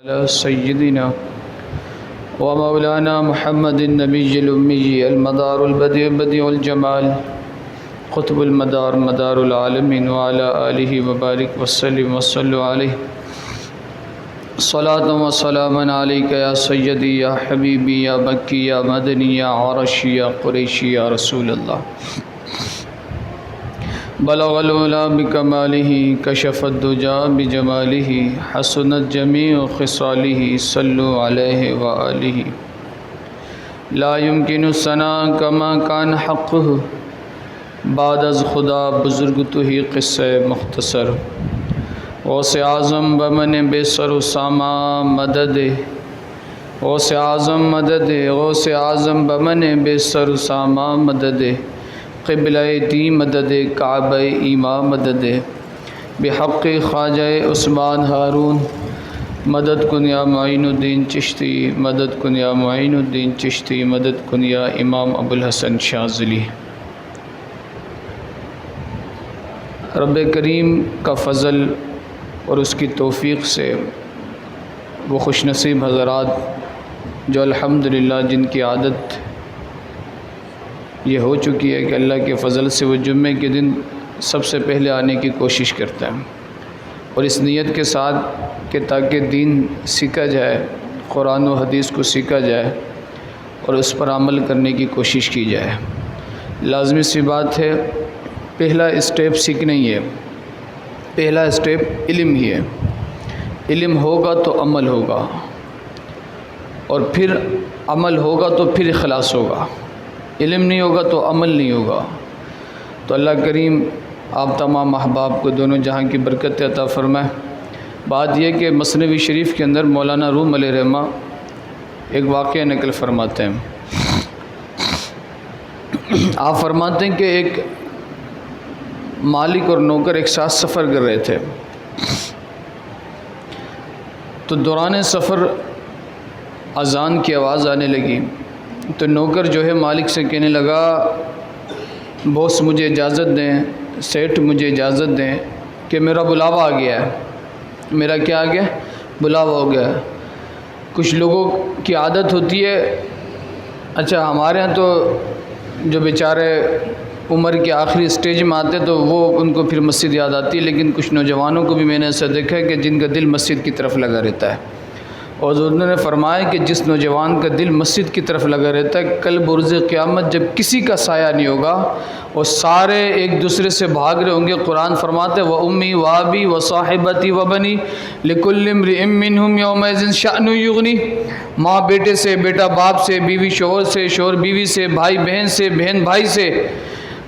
سيدنا ومولانا محمد النبي الأمي المدار البديع بديع الجمال قطب المدار مدار العالمين وعلى آله وبارك وسلم وصلوا عليه صلاة وسلاما عليك يا سيدي يا حبيبي يا مكي يا مدني يا عرشي يا قريشي يا رسول الله بلغ العلا بکمالہ کشف الدجا بجمالہ حسنت جمیع خصالہ صلوا علیہ وآلہ لا يمکن الثناء کما کان حقہ بعد از خدا بزرگ تو ہی قصہ مختصر غوث اعظم بمن بے سر و ساما مدد غوث اعظم مدد غوث اعظم بمن بے سر و ساما مدد قبلہ دی مدد کعبہ ایما مدد بحق خواجہ عثمان ہارون مدد کن یا معین الدین چشتی مدد کن یا معین الدین چشتی مدد کن یا امام ابو الحسن شاذلی۔ رب کریم کا فضل اور اس کی توفیق سے وہ خوش نصیب حضرات جو الحمدللہ جن کی عادت یہ ہو چکی ہے کہ اللہ کے فضل سے وہ جمعے کے دن سب سے پہلے آنے کی کوشش کرتے ہیں اور اس نیت کے ساتھ کہ تاکہ دین سیکھا جائے، قرآن و حدیث کو سیکھا جائے اور اس پر عمل کرنے کی کوشش کی جائے۔ لازمی سی بات ہے، پہلا اسٹیپ سیکھنا ہی ہے، پہلا اسٹیپ علم ہی ہے۔ علم ہوگا تو عمل ہوگا اور پھر عمل ہوگا تو پھر اخلاص ہوگا۔ علم نہیں ہوگا تو عمل نہیں ہوگا۔ تو اللہ کریم آپ تمام احباب کو دونوں جہاں کی برکت عطا فرمائے۔ بات یہ کہ مثنوی شریف کے اندر مولانا روم علیہ رحمہ ایک واقعہ نقل فرماتے ہیں۔ آپ فرماتے ہیں کہ ایک مالک اور نوکر ایک ساتھ سفر کر رہے تھے، تو دوران سفر اذان کی آواز آنے لگی تو نوکر جو ہے مالک سے کہنے لگا، باس مجھے اجازت دیں، سیٹھ مجھے اجازت دیں کہ میرا بلاوا آ گیا ہے۔ میرا کیا آ گیا؟ بلاوا ہو گیا ہے۔ کچھ لوگوں کی عادت ہوتی ہے، اچھا ہمارے ہاں تو جو بیچارے عمر کے آخری سٹیج میں آتے تو وہ ان کو پھر مسجد یاد آتی ہے، لیکن کچھ نوجوانوں کو بھی میں نے ایسا دیکھا ہے کہ جن کا دل مسجد کی طرف لگا رہتا ہے، اور انہوں نے فرمایا کہ جس نوجوان کا دل مسجد کی طرف لگا رہتا ہے، کل بروز قیامت جب کسی کا سایہ نہیں ہوگا اور سارے ایک دوسرے سے بھاگ رہے ہوں گے، قرآن فرماتے ہیں وَأُمِّي وَأَبِي وَصَاحِبَتِي وَبَنِي لِكُلِّ امْرِئٍ مِّنْهُمْ يَوْمَئِذٍ شَأْنٌ يُغْنِيهِ۔ ماں بیٹے سے، بیٹا باپ سے، بیوی شوہر سے، شوہر بیوی سے، بھائی بہن سے، بہن بھائی سے،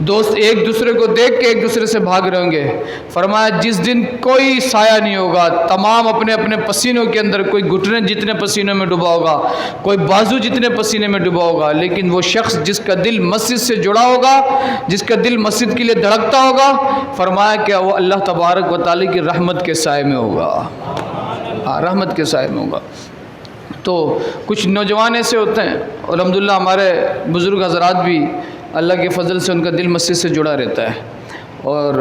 دوست ایک دوسرے کو دیکھ کے ایک دوسرے سے بھاگ رہے ہوں گے۔ فرمایا جس دن کوئی سایہ نہیں ہوگا، تمام اپنے اپنے پسینوں کے اندر، کوئی گھٹنے جتنے پسینوں میں ڈوبا ہوگا، کوئی بازو جتنے پسینے میں ڈوبا ہوگا، لیکن وہ شخص جس کا دل مسجد سے جڑا ہوگا، جس کا دل مسجد کے لیے دھڑکتا ہوگا، فرمایا کہ وہ اللہ تبارک و تعالی کی رحمت کے سائے میں ہوگا، رحمت کے سائے میں ہوگا۔ تو کچھ نوجوان ایسے ہوتے ہیں، الحمدللہ ہمارے بزرگ حضرات بھی اللہ کے فضل سے ان کا دل مسجد سے جڑا رہتا ہے، اور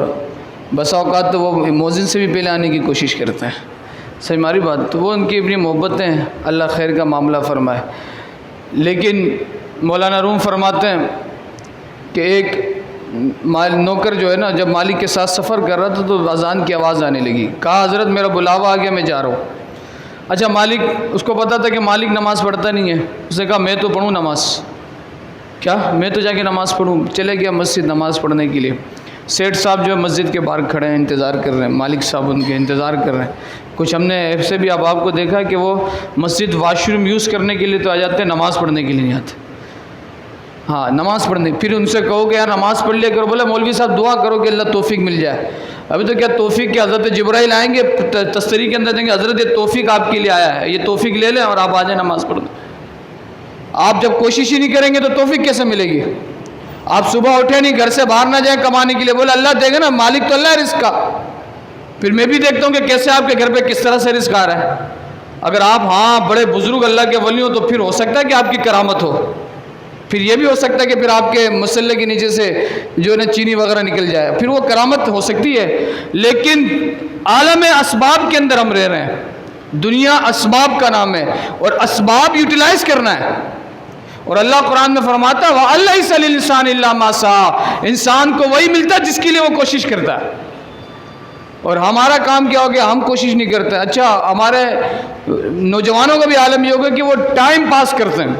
بسا اوقات تو وہ مؤذن سے بھی پہلے آنے کی کوشش کرتے ہیں۔ صحیح ہماری بات، تو وہ ان کی اپنی محبتیں ہیں، اللہ خیر کا معاملہ فرمائے۔ لیکن مولانا روم فرماتے ہیں کہ ایک نوکر جو ہے نا، جب مالک کے ساتھ سفر کر رہا تھا تو اذان کی آواز آنے لگی، کہا حضرت میرا بلاوا آ گیا، میں جا رہا ہوں۔ اچھا مالک، اس کو پتا تھا کہ مالک نماز پڑھتا نہیں ہے، اس نے کہا میں تو پڑھوں نماز، کیا میں تو جا کے نماز پڑھوں؟ چلے گیا مسجد نماز پڑھنے کے لیے۔ سیٹھ صاحب جو ہے مسجد کے باہر کھڑے ہیں، انتظار کر رہے ہیں، مالک صاحب ان کے انتظار کر رہے ہیں۔ کچھ ہم نے ایسے بھی آپ کو دیکھا کہ وہ مسجد واش روم یوز کرنے کے لیے تو آ جاتے ہیں، نماز پڑھنے کے لیے نہیں آتے۔ ہاں نماز پڑھنے، پھر ان سے کہو کہ یار نماز پڑھ لیا کرو، بولے مولوی صاحب دعا کرو کہ اللہ توفیق مل جائے۔ ابھی تو کیا توفیق، کہ حضرت جبرائیل آئیں گے تستری کے اندر دیں گے، حضرت یہ توفیق آپ کے لیے آیا ہے، یہ توفیق لے لیں اور آپ آ جائیں نماز پڑھنے۔ آپ جب کوشش ہی نہیں کریں گے تو توفیق کیسے ملے گی؟ آپ صبح اٹھے نہیں، گھر سے باہر نہ جائیں کمانے کے لیے، بولے اللہ دے گا نا، مالک تو اللہ ہے رزق کا۔ پھر میں بھی دیکھتا ہوں کہ کیسے آپ کے گھر پہ کس طرح سے رزق آ رہا ہے۔ اگر آپ بڑے بزرگ اللہ کے ولی ہوں تو پھر ہو سکتا ہے کہ آپ کی کرامت ہو، پھر یہ بھی ہو سکتا ہے کہ پھر آپ کے مسلح کے نیچے سے جو ہے چینی وغیرہ نکل جائے، پھر وہ کرامت ہو سکتی ہے۔ لیکن عالم اسباب کے اندر ہم رہ رہے ہیں، دنیا اسباب کا نام ہے اور اسباب یوٹیلائز کرنا ہے. اور اللہ قرآن میں فرماتا ہے وَأَلَّيْسَ لِلْإِنسَانِ إِلَّا مَا سَعَىٰ، انسان کو وہی ملتا ہے جس کے لیے وہ کوشش کرتا ہے. اور ہمارا کام کیا ہو گیا؟ ہم کوشش نہیں کرتے. اچھا ہمارے نوجوانوں کا بھی عالم یہ ہوگا کہ وہ ٹائم پاس کرتے ہیں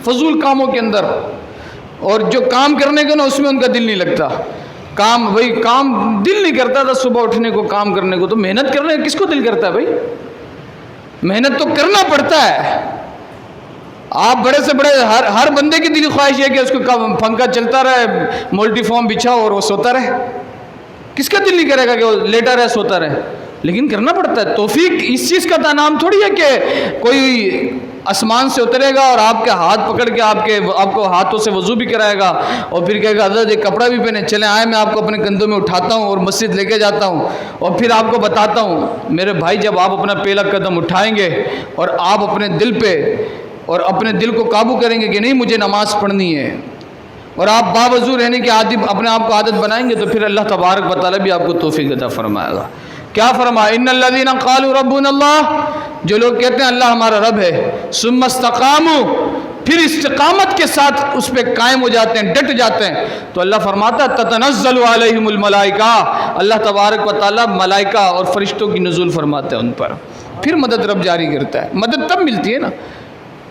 فضول کاموں کے اندر، اور جو کام کرنے کا نا اس میں ان کا دل نہیں لگتا. کام دل نہیں کرتا تھا صبح اٹھنے کو کام کرنے کو، تو محنت کرنے کس کو دل کرتا ہے بھائی؟ محنت تو کرنا پڑتا ہے. آپ بڑے سے بڑے ہر بندے کی دلی خواہش ہے کہ اس کو پنکھا چلتا رہے، مولٹی فارم بچھاؤ اور وہ سوتا رہے. کس کا دل نہیں کرے گا کہ وہ لیٹا رہے سوتا رہے؟ لیکن کرنا پڑتا ہے. توفیق اس چیز کا نام تھوڑی ہے کہ کوئی آسمان سے اترے گا اور آپ کے ہاتھ پکڑ کے آپ کو ہاتھوں سے وضو بھی کرائے گا اور پھر کہے گا حضرت ایک کپڑا بھی پہنے، چلیں آئے میں آپ کو اپنے کندھوں میں اٹھاتا ہوں اور مسجد لے کے جاتا ہوں اور پھر آپ کو بتاتا ہوں. میرے بھائی جب آپ اپنا پہلا قدم اٹھائیں گے اور آپ اپنے دل پہ اور اپنے دل کو قابو کریں گے کہ نہیں مجھے نماز پڑھنی ہے، اور آپ باوضو رہنے کی اپنے آپ کو عادت بنائیں گے، تو پھر اللہ تبارک و تعالیٰ بھی آپ کو توفیق عطا فرمائے گا. کیا فرمایا؟ ان الذین قالوا ربنا اللہ، جو لوگ کہتے ہیں اللہ ہمارا رب ہے، ثم استقاموا، پھر استقامت کے ساتھ اس پہ قائم ہو جاتے ہیں، ڈٹ جاتے ہیں، تو اللہ فرماتا ہے تتنزل علیہم الملائکہ، اللہ تبارک و تعالیٰ ملائکہ اور فرشتوں کی نزول فرماتے ہیں ان پر. پھر مدد رب جاری کرتا ہے. مدد تب ملتی ہے نا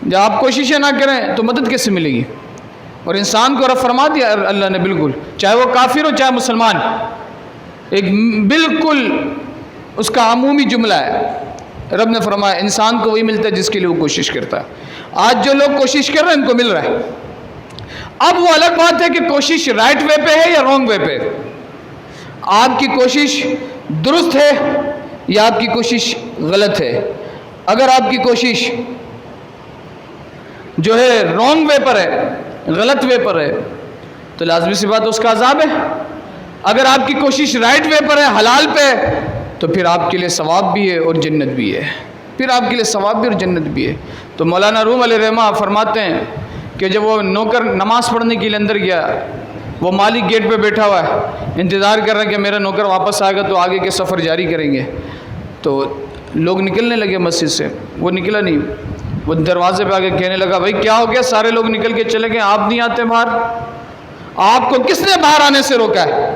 جب آپ کوششیں نہ کریں تو مدد کیسے ملے گی؟ اور انسان کو رب فرما دیا اللہ نے، بالکل چاہے وہ کافر ہو چاہے مسلمان، ایک بالکل اس کا عمومی جملہ ہے. رب نے فرمایا انسان کو وہی ملتا ہے جس کے لیے وہ کوشش کرتا ہے. آج جو لوگ کوشش کر رہے ہیں ان کو مل رہا ہے. اب وہ الگ بات ہے کہ کوشش رائٹ وے پہ ہے یا رانگ وے پہ. آپ کی کوشش درست ہے یا آپ کی کوشش غلط ہے. اگر آپ کی کوشش جو ہے رانگ وے پر ہے، غلط وے پر ہے، تو لازمی سی بات اس کا عذاب ہے. اگر آپ کی کوشش رائٹ وے پر ہے، حلال پہ، تو پھر آپ کے لیے ثواب بھی ہے اور جنت بھی ہے. پھر آپ کے لیے ثواب بھی اور جنت بھی ہے. تو مولانا روم علیہ رحمہ فرماتے ہیں کہ جب وہ نوکر نماز پڑھنے کے لیے اندر گیا، وہ مالک گیٹ پہ بیٹھا ہوا ہے، انتظار کر رہا ہے کہ میرا نوکر واپس آئے گا تو آگے کے سفر جاری کریں گے. تو لوگ نکلنے لگے مسجد سے، وہ نکلا نہیں. وہ دروازے پہ آگے کہنے لگا بھائی کیا ہو گیا؟ سارے لوگ نکل کے چلے گئے، آپ نہیں آتے باہر؟ آپ کو کس نے باہر آنے سے روکا ہے؟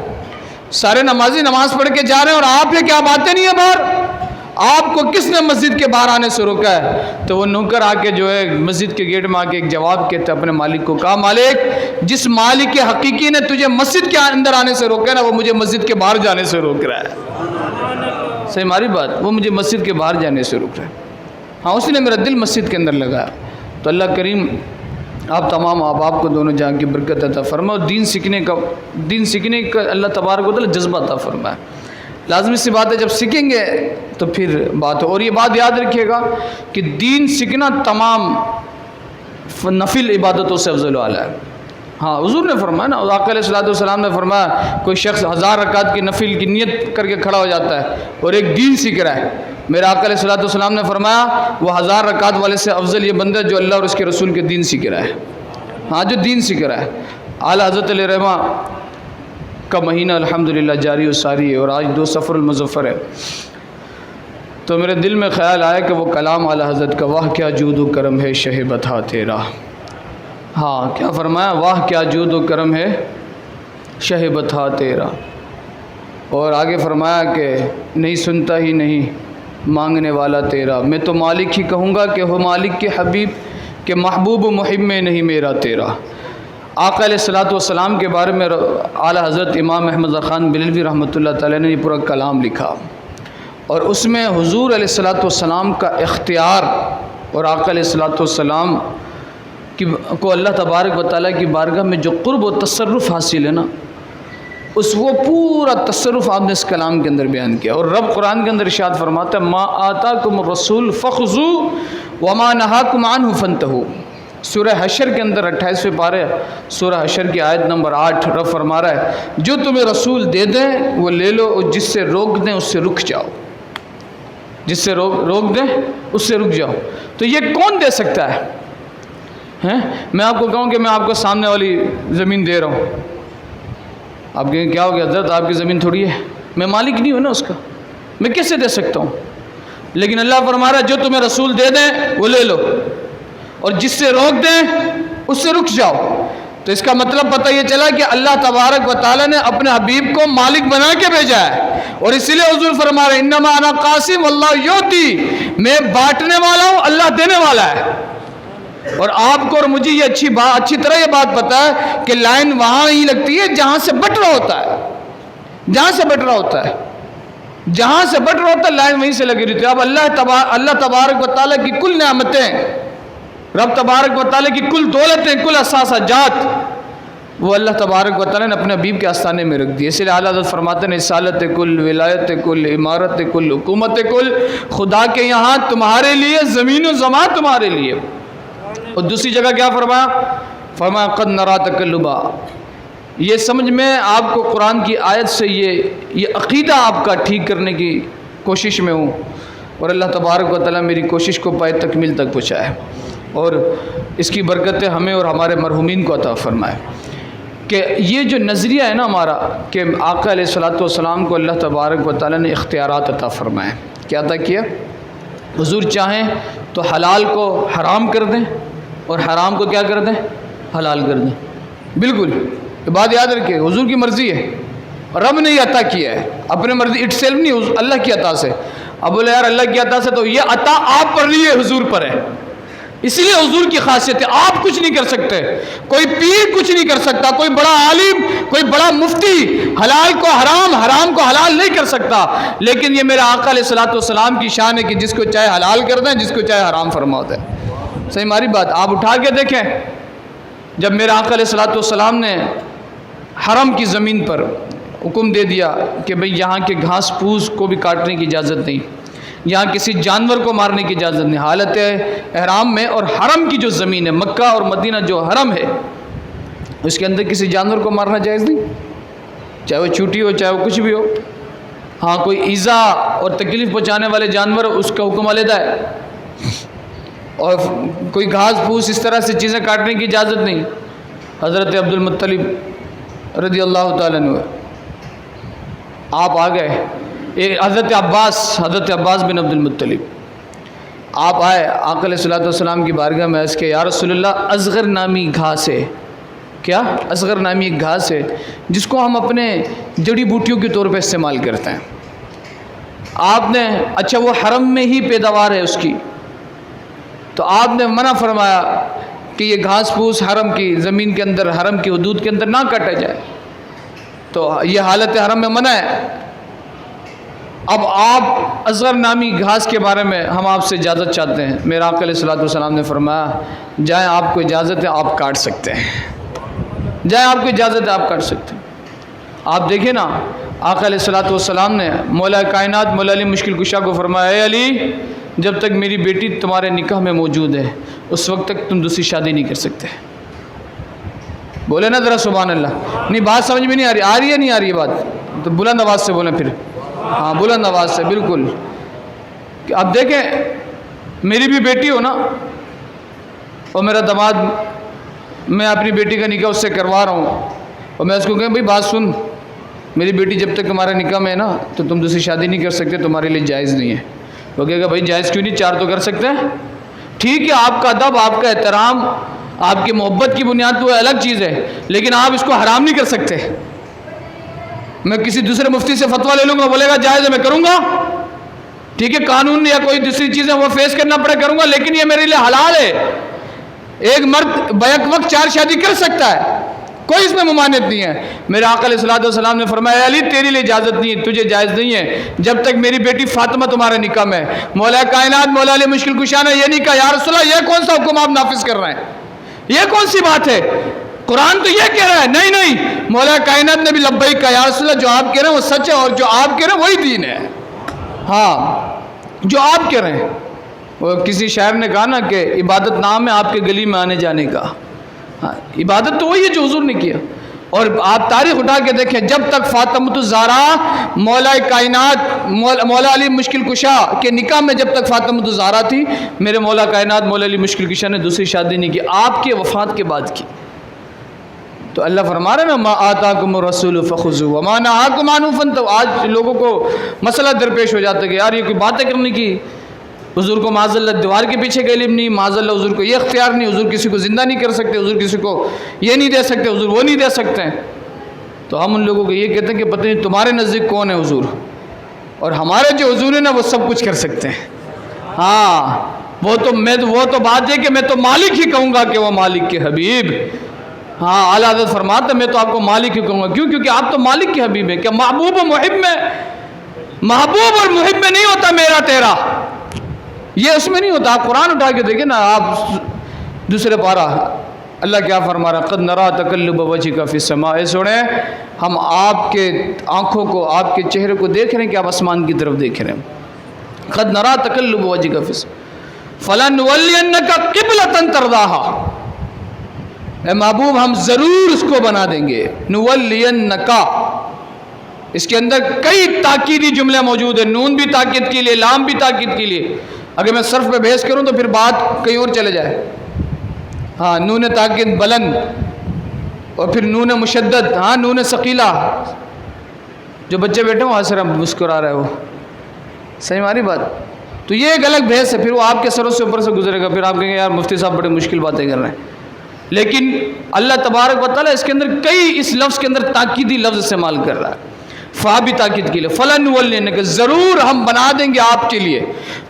سارے نمازی نماز پڑھ کے جا رہے ہیں اور آپ ہیں کہ آپ آتے نہیں ہیں باہر؟ آپ کو کس نے مسجد کے باہر آنے سے روکا ہے؟ تو وہ نوکر آ کے جو ہے مسجد کے گیٹ میں آ کے ایک جواب کہتے اپنے مالک کو، کہا مالک جس مالک کے حقیقی نے تجھے مسجد کے اندر آنے سے روکا ہے نا، وہ مجھے مسجد کے باہر جانے سے روک رہا ہے. صحیح ہماری بات، وہ مجھے مسجد کے باہر جانے سے روک رہا ہے. ہاں اس نے میرا دل مسجد کے اندر لگایا. تو اللہ کریم آپ تمام آپ کو دونوں جہاں کی برکت عطا فرمائے اور دین سیکھنے کا اللہ تبارک و تعالیٰ جذبہ عطا فرمائے. لازمی سی بات ہے جب سیکھیں گے تو پھر بات ہو. اور یہ بات یاد رکھیے گا کہ دین سیکھنا تمام نفل عبادتوں سے افضل والا ہے. ہاں حضور نے فرمایا نا، آقا علیہ السلام نے فرمایا کوئی شخص 1000 رکعت کی نفل کی نیت کر کے کھڑا ہو جاتا ہے اور ایک دین سیکھ رہا ہے. میرا آقا علیہ السلام نے فرمایا وہ 1000 رکعت والے سے افضل یہ بندہ جو اللہ اور اس کے رسول کے دین سیکھ رہا ہے. ہاں جو دین سیکھ رہا ہے. اعلیٰ حضرت علیہ رحمہ کا مہینہ الحمدللہ جاری و ساری ہے اور آج 2 صفر المظفر ہے. تو میرے دل میں خیال آیا کہ وہ کلام اعلیٰ حضرت کا، واہ کیا جود و کرم ہے شہ بتا تیرا. ہاں کیا فرمایا؟ واہ کیا جود و کرم ہے شہ بتا تیرا. اور آگے فرمایا کہ نہیں سنتا ہی نہیں مانگنے والا تیرا. میں تو مالک ہی کہوں گا کہ ہو مالک کے حبیب، کہ محبوب و محب میں نہیں میرا تیرا. آقا علیہ السلام کے بارے میں اعلیٰ حضرت امام احمد خان بریلوی رحمۃ اللہ تعالیٰ نے یہ پورا کلام لکھا، اور اس میں حضور علیہ السلام کا اختیار اور آقا علیہ السلام کو اللہ تبارک و تعالیٰ کی بارگاہ میں جو قرب و تصرف حاصل ہے نا، وہ پورا تصرف آپ نے اس کلام کے اندر بیان کیا. اور رب قرآن کے اندر ارشاد فرماتا ہے ما آتاکم الرسول فخذوا وما نہاکم عنہ فانتہوا. سورہ حشر کے اندر 28ویں پارے سورہ حشر کی آیت نمبر 8 رب فرما رہا ہے جو تمہیں رسول دے دیں وہ لے لو، اور جس سے روک دیں اس سے رک جاؤ. جس سے روک دیں اس سے رک جاؤ. تو یہ کون دے سکتا ہے؟ میں آپ کو کہوں کہ میں آپ کو سامنے والی زمین دے رہا ہوں، آپ کہیں کیا ہو گیا حضرت آپ کی زمین تھوڑی ہے، میں مالک نہیں ہوں نا اس کا، میں کیسے دے سکتا ہوں؟ لیکن اللہ فرما رہا ہے جو تمہیں رسول دے دیں وہ لے لو، اور جس سے روک دیں اس سے رک جاؤ۔ تو اس کا مطلب پتہ یہ چلا کہ اللہ تبارک و تعالیٰ نے اپنے حبیب کو مالک بنا کے بھیجا ہے، اور اسی لیے حضور فرما رہے ہیں انما انا قاسم واللہ یؤتی، میں بانٹنے والا ہوں، اللہ دینے والا ہے۔ اور آپ کو اور مجھے یہ اچھی طرح یہ بات پتہ ہے کہ لائن وہاں ہی لگتی ہے جہاں سے بٹ رہا ہوتا ہے، جہاں سے بٹ رہا ہوتا ہے، جہاں سے بٹ رہا ہوتا ہے لائن وہیں سے لگی رہتی ہے۔ اب اللہ تبارک و تعالیٰ کی کل نعمتیں، رب تبارک و تعالیٰ کی کل دولتیں، کل احساسات، وہ اللہ تبارک و تعالیٰ نے اپنے حبیب کے آستانے میں رکھ دی۔ اس لیے اعلیٰ حضرت فرماتے ہیں رسالت کل، ولایت کل، امارت کل، حکومت کل، خدا کے یہاں تمہارے لیے، زمین و زمان تمہارے لیے۔ اور دوسری جگہ کیا فرمایا؟ فرمایا قد نرا تقلبا، یہ سمجھ میں آپ کو قرآن کی آیت سے یہ عقیدہ آپ کا ٹھیک کرنے کی کوشش میں ہوں، اور اللہ تبارک و تعالیٰ میری کوشش کو پائے تکمیل تک پہنچائے، اور اس کی برکتیں ہمیں اور ہمارے مرحومین کو عطا فرمائے۔ کہ یہ جو نظریہ ہے نا ہمارا کہ آقا علیہ الصلوۃ والسلام کو اللہ تبارک و تعالیٰ نے اختیارات عطا فرمائے، کیا عطا کیا؟ حضور چاہیں تو حلال کو حرام کر دیں اور حرام کو کیا کر دیں؟ حلال کر دیں۔ بالکل یہ بات یاد رکھیے، حضور کی مرضی ہے، رب نے یہ عطا کیا ہے، اپنے مرضی اٹ سیلف نہیں، اللہ کی عطا سے۔ اب بولے یار اللہ کی عطا سے تو یہ عطا آپ پر نہیں ہے، حضور پر ہے، اسی لیے حضور کی خاصیت ہے آپ کچھ نہیں کر سکتے، کوئی پیر کچھ نہیں کر سکتا، کوئی بڑا عالم، کوئی بڑا مفتی حلال کو حرام، حرام کو حلال نہیں کر سکتا، لیکن یہ میرے آقا علیہ الصلوۃ والسلام کی شان ہے کہ جس کو چاہے حلال کر دیں، جس کو چاہے حرام فرما دیں۔ صحیح ہماری بات آپ اٹھا کے دیکھیں، جب میرے آقا علیہ الصلوۃ والسلام نے حرم کی زمین پر حکم دے دیا کہ بھئی یہاں کے گھاس پھوس کو بھی کاٹنے کی اجازت نہیں، یہاں کسی جانور کو مارنے کی اجازت نہیں، حالت احرام میں، اور حرم کی جو زمین ہے مکہ اور مدینہ جو حرم ہے اس کے اندر کسی جانور کو مارنا جائز نہیں، چاہے وہ چوٹی ہو چاہے وہ کچھ بھی ہو۔ ہاں کوئی ایذا اور تکلیف پہنچانے والے جانور اس کا حکم علیحدہ ہے، اور کوئی گھاس پھوس اس طرح سے چیزیں کاٹنے کی اجازت نہیں۔ حضرت عبد المطلب رضی اللہ تعالیٰ عنہ آپ آ گئے، حضرت عباس بن عبد المطلب آپ آئے آقا علیہ الصلوۃ والسلام کی بارگاہ میں، عرض کہ یا رسول اللہ اصغر نامی گھاس ہے، کیا اصغر نامی ایک گھاس ہے جس کو ہم اپنے جڑی بوٹیوں کے طور پہ استعمال کرتے ہیں، آپ نے اچھا وہ حرم میں ہی پیداوار ہے اس کی، تو آپ نے منع فرمایا کہ یہ گھاس پھوس حرم کی زمین کے اندر، حرم کی حدود کے اندر نہ کاٹا جائے، تو یہ حالت حرم میں منع ہے۔ اب آپ اصغر نامی گھاس کے بارے میں ہم آپ سے اجازت چاہتے ہیں۔ میرے آقا علیہ الصلوۃ والسلام نے فرمایا جائیں آپ کو اجازت ہے آپ کاٹ سکتے ہیں، جائیں آپ کو اجازت ہے آپ کاٹ سکتے ہیں۔ آپ دیکھیں نا آقا علیہ الصلوۃ والسلام نے مولا کائنات مولا علی مشکل کشا کو فرمایا اے علی جب تک میری بیٹی تمہارے نکاح میں موجود ہے اس وقت تک تم دوسری شادی نہیں کر سکتے۔ بولے نا ذرا سبحان اللہ، نہیں بات سمجھ میں نہیں آ رہی ہے نہیں آ رہی ہے بات تو بلند آواز سے بولیں پھر، ہاں بلند آواز سے بالکل۔ کہ اب دیکھیں میری بھی بیٹی ہو نا اور میرا داماد، میں اپنی بیٹی کا نکاح اس سے کروا رہا ہوں اور میں اس کو کہوں بھائی بات سن، میری بیٹی جب تک ہمارا نکاح میں ہے نا تو تم دوسری شادی نہیں کر سکتے، تمہارے لیے جائز نہیں ہے۔ وہ کہے گا بھائی جائز کیوں نہیں، 4 تو کر سکتے ہیں۔ ٹھیک ہے آپ کا ادب، آپ کا احترام، آپ کی محبت کی بنیاد تو الگ چیز ہے، لیکن آپ اس کو حرام نہیں کر سکتے۔ میں کسی دوسرے مفتی سے فتویٰ لے لوں گا، بولے گا جائز ہے میں کروں گا، ٹھیک ہے قانون یا کوئی دوسری چیزیں وہ فیس کرنا پڑے کروں گا، لیکن یہ میرے لیے حلال ہے۔ ایک مرد بیک وقت 4 شادی کر سکتا ہے، کوئی اس میں ممانعت نہیں ہے۔ میرے آقا علیہ الصلوۃ والسلام نے فرمایا علی تیری لیے اجازت نہیں ہے، تجھے جائز نہیں ہے جب تک میری بیٹی فاطمہ تمہارے نکاح میں۔ مولا کائنات مولا علی مشکل کشا نے یہ نہیں کہا یا رسول اللہ یہ کون سا حکم آپ نافذ کر رہے ہیں، یہ کون سی بات ہے، قرآن تو یہ کہہ رہا ہے، نہیں نہیں، مولا کائنات نے بھی لبیک کہا یا رسول اللہ جو آپ کہہ رہے ہیں وہ سچ ہے اور جو آپ کہہ رہے ہیں وہی دین ہے۔ ہاں جو آپ کہہ رہے ہیں، وہ کسی شاعر نے کہا نا کہ عبادت نام ہے آپ کے گلی میں آنے جانے کا، ہاں عبادت تو وہی ہے جو حضور نے کیا۔ اور آپ تاریخ اٹھا کے دیکھیں جب تک فاطمۃ الزہرا مولا کائنات مولا علی مشکل کشا کے نکاح میں جب تک فاطمۃ الزہرا تھی، میرے مولا کائنات مولا علی مشکل کشا نے دوسری شادی نہیں کی، آپ کے وفات کے بعد کی۔ تو اللہ فرما رہے نا ما آتاکم الرسول فخذوہ وما نہاکم عنہ فانتہوا۔ آج لوگوں کو مسئلہ درپیش ہو جاتا ہے کہ یار یہ کوئی باتیں کرنے کی حضور کو معاذ اللہ دیوار کے پیچھے کا علم نہیں، معاذ اللہ حضور کو یہ اختیار نہیں، حضور کسی کو زندہ نہیں کر سکتے، حضور کسی کو یہ نہیں دے سکتے، حضور وہ نہیں دے سکتے ہیں. تو ہم ان لوگوں کو یہ کہتے ہیں کہ پتہ نہیں تمہارے نزدیک کون ہے حضور، اور ہمارے جو حضور ہیں نا وہ سب کچھ کر سکتے ہیں. ہاں وہ تو بات ہے کہ میں تو مالک ہی کہوں گا کہ وہ مالک کے حبیب. ہاں اعلیٰ حضرت فرماتا میں تو آپ کو مالک ہی کہوں گا. کیوں؟ کیونکہ آپ تو مالک کے حبیب ہیں. کہ محبوب و محب میں، محبوب اور محب میں نہیں ہوتا میرا تیرا، یہ اس میں نہیں ہوتا. آپ قرآن اٹھا کے دیکھیں نا، آپ دوسرے پارہ اللہ کیا فرما رہا ہے، قد نرا تقلب وجهک فی السماء. سنیں ہم آپ کے آنکھوں کو، آپ کے چہرے کو دیکھ رہے ہیں کہ آپ آسمان کی طرف دیکھ رہے ہیں. قد نرا تقلب وجهک فی السماء فلنولینک قبلۃ ترضاها. اے محبوب ہم ضرور اس کو بنا دیں گے. نولینک، اس کے اندر کئی تاکیدی جملے موجود ہیں. نون بھی تاکید کے لیے، لام بھی تاکید کے لیے. اگر میں صرف پہ بحث کروں تو پھر بات کہیں اور چلے جائے. ہاں نون تاکید بلند، اور پھر نون مشدد، ہاں نون ثقیلہ. جو بچے بیٹھے ہوں وہاں سے مسکرا رہے ہو، صحیح ہماری بات. تو یہ ایک الگ بحث ہے، پھر وہ آپ کے سروں سے اوپر سے گزرے گا. پھر آپ کہیں گے یار مفتی صاحب بڑے مشکل باتیں کر رہے ہیں. لیکن اللہ تبارک و تعالیٰ اس کے اندر کئی، اس لفظ کے اندر تاکیدی لفظ استعمال کر رہا ہے. فا بھی تاکید کے لیے، فلنولینک، ضرور ہم بنا دیں گے آپ کے لیے،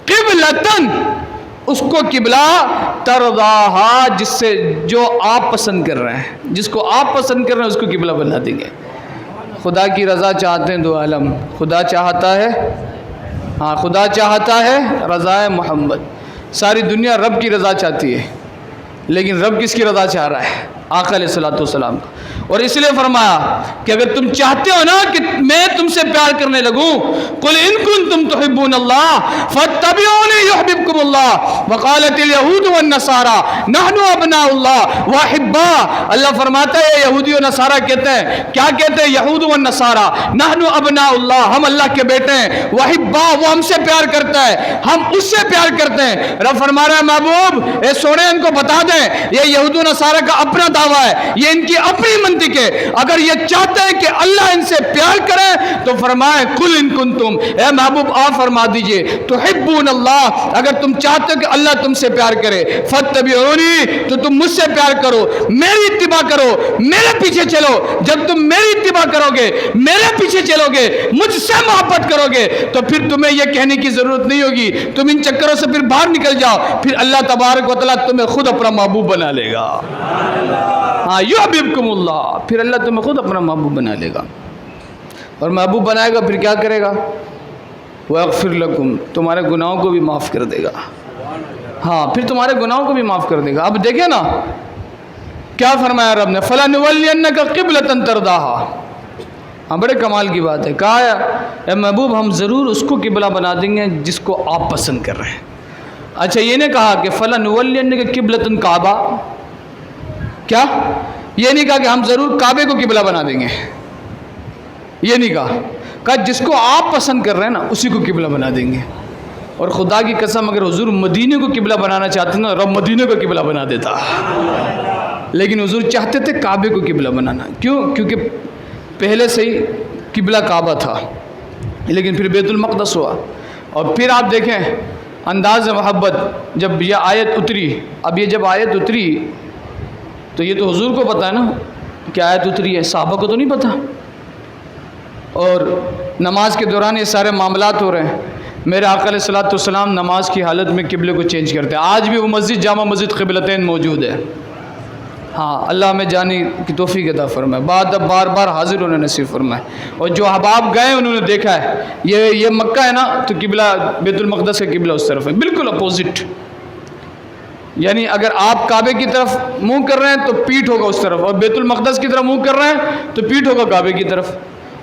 قبلتن، اس کو قبلہ، ترضاہا، جس سے جو آپ پسند کر رہے ہیں، جس کو آپ پسند کر رہے ہیں اس کو قبلہ بنا دیں گے. خدا کی رضا چاہتے ہیں دو عالم. خدا چاہتا ہے، ہاں خدا چاہتا ہے رضا محمد. ساری دنیا رب کی رضا چاہتی ہے، لیکن رب کس کی رضا چاہ رہا ہے؟ آقا علیہ الصلوۃ والسلام کا. اور اس لیے فرمایا کہ اگر تم چاہتے ہو نا کہ میں تم سے پیار کرنے لگوں، قل ان کنتم تحبون اللہ فاتبعونی یحببکم اللہ وقالت الیہود والنصارى نحن ابناء اللہ واحباء. اللہ فرماتا ہے یہودی و نصارہ کہتے ہیں، کیا کہتے ہیں یہود و نصارہ؟ نحن ابناء اللہ، ہم اللہ کے بیٹے ہیں. واحباء، وہ ہم سے پیار کرتا ہے، ہم اس سے پیار کرتے ہیں. رب فرما رہا ہے محبوب اے سونے ان کو بتا دیں، یہ یہود و نصارہ کا اپنا دعویٰ ہے، یہ ان کی اپنی منطق ہے. اگر یہ چاہتے ہیں کہ اللہ ان سے پیار کرے تو فرمائے قل ان کنتم، اے محبوب آپ فرما دیجئے، تحبون اللہ، اگر تم چاہتے ہو کہ اللہ تم سے پیار کرے، فاتبعونی، تو تم مجھ سے پیار کرو، میری اتباع کرو، میرے پیچھے چلو. جب تم میری اتباع کرو گے، میرے پیچھے چلو گے، مجھ سے محبت کرو گے، تو پھر تمہیں یہ کہنے کی ضرورت نہیں ہوگی. تم ان چکروں سے پھر باہر نکل جاؤ، پھر اللہ تبارک و تعالیٰ تمہیں خود اپنا محبوب بنا لے گا. ہاں یحببکم اللہ، پھر اللہ تمہیں خود اپنا محبوب بنا لے گا. اور محبوب بنائے گا پھر کیا کرے گا؟ وَيَغْفِرْ لَكُمْ، تمہارے گناہوں کو بھی معاف کر دے گا. ہاں پھر تمہارے گناہوں کو بھی معاف کر دے گا. اب دیکھیں نا کیا فرمایا رب نے، فَلَنُوَلِّيَنَّكَ قِبْلَةً تَرْضَاهَا. ہاں بڑے کمال کی بات ہے. کہا اے محبوب ہم ضرور اس کو قبلہ بنا دیں گے جس کو آپ پسند کر رہے ہیں. اچھا یہ نہیں کہا کہ فَلَنُوَلِّيَنَّكَ قِبْلَةً کعبہ، کیا یہ نہیں کہا کہ ہم ضرور کعبے کو قبلہ بنا دیں گے، یہ نہیں کہا جس کو آپ پسند کر رہے ہیں نا اسی کو قبلہ بنا دیں گے. اور خدا کی قسم اگر حضور مدینے کو قبلہ بنانا چاہتے نا، رب مدینے کو قبلہ بنا دیتا. لیکن حضور چاہتے تھے کعبے کو قبلہ بنانا. کیوں؟ کیونکہ پہلے سے ہی قبلہ کعبہ تھا، لیکن پھر بیت المقدس ہوا. اور پھر آپ دیکھیں انداز محبت، جب یہ آیت اتری، اب یہ جب آیت اتری تو یہ تو حضور کو پتہ ہے نا کہ آیت اتری ہے، صحابہ کو تو نہیں پتہ. اور نماز کے دوران یہ سارے معاملات ہو رہے ہیں. میرے آقا علیہ الصلوۃ والسلام نماز کی حالت میں قبلے کو چینج کرتے ہیں. آج بھی وہ مسجد جامع مسجد قبلتین موجود ہے. ہاں اللہ ہمیں جانے کی توفیق عطا فرمائے، بار بار حاضر ہونے نصیب فرمائے. اور جو احباب گئے انہوں نے دیکھا ہے، یہ مکہ ہے نا تو قبلہ بیت المقدس کا قبلہ اس طرف ہے، بالکل اپوزٹ. یعنی اگر آپ کعبے کی طرف منہ کر رہے ہیں تو پیٹھ ہوگا اس طرف، اور بیت المقدس کی طرف منہ کر رہے ہیں تو پیٹھ ہوگا کعبے کی طرف.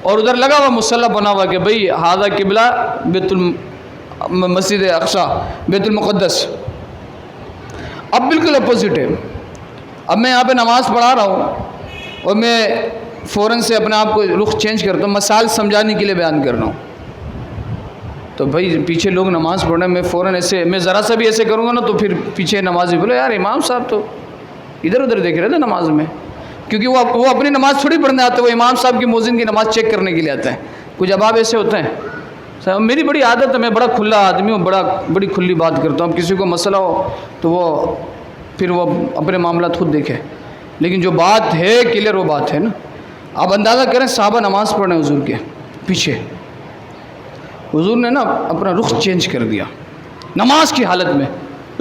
اور ادھر لگا ہوا مصلی بنا ہوا کہ بھئی ہذا قبلہ مسجد اقصی بیت المقدس. اب بالکل اپوزٹ ہے. اب میں یہاں پہ نماز پڑھا رہا ہوں اور میں فوراً سے اپنے آپ کو رخ چینج کرتا ہوں، مثال سمجھانے کے لیے بیان کر رہا ہوں. تو بھائی پیچھے لوگ نماز پڑھ رہے ہیں، میں فوراً ایسے، میں ذرا سا بھی ایسے کروں گا نا تو پھر پیچھے نمازی بولے یار امام صاحب تو ادھر ادھر دیکھ رہے تھے نماز میں. کیونکہ وہ اپنی نماز تھوڑی پڑھنے آتے، وہ امام صاحب کی مؤذن کی نماز چیک کرنے کے لیے آتے ہیں. کچھ اباب ایسے ہوتے ہیں میری بڑی عادت ہے، میں بڑا کھلا آدمی ہوں، بڑی کھلی بات کرتا ہوں. اب کسی کو مسئلہ ہو تو پھر وہ اپنے معاملات خود دیکھے، لیکن جو بات ہے کلیئر وہ بات ہے نا. آپ اندازہ کریں صحابہ نماز پڑھنے حضور کے پیچھے، حضور نے نا اپنا رخ چینج کر دیا نماز کی حالت میں،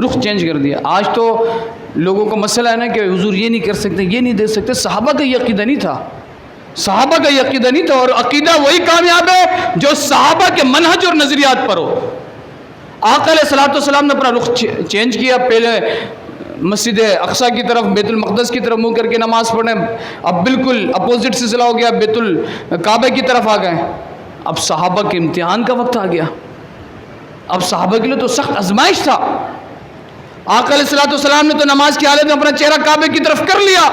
رخ چینج کر دیا. آج تو لوگوں کو مسئلہ ہے نا کہ حضور یہ نہیں کر سکتے، یہ نہیں دے سکتے. صحابہ کا یہ عقیدہ نہیں تھا، صحابہ کا یہ عقیدہ نہیں تھا. اور عقیدہ وہی کامیاب ہے جو صحابہ کے منہج اور نظریات پر ہو. آقا علیہ الصلوۃ والسلام نے اپنا رخ چینج کیا. پہلے مسجد اقصیٰ کی طرف، بیت المقدس کی طرف منہ کر کے نماز پڑھیں، اب بالکل اپوزٹ سلسلہ ہو گیا، بیت الکعبہ کی طرف آ گئے. اب صحابہ کے امتحان کا وقت آ گیا. اب صحابہ کے لیے تو سخت آزمائش تھا. آقا علیہ الصلوۃ والسلام نے تو نماز کی حالت میں اپنا چہرہ کعبے کی طرف کر لیا.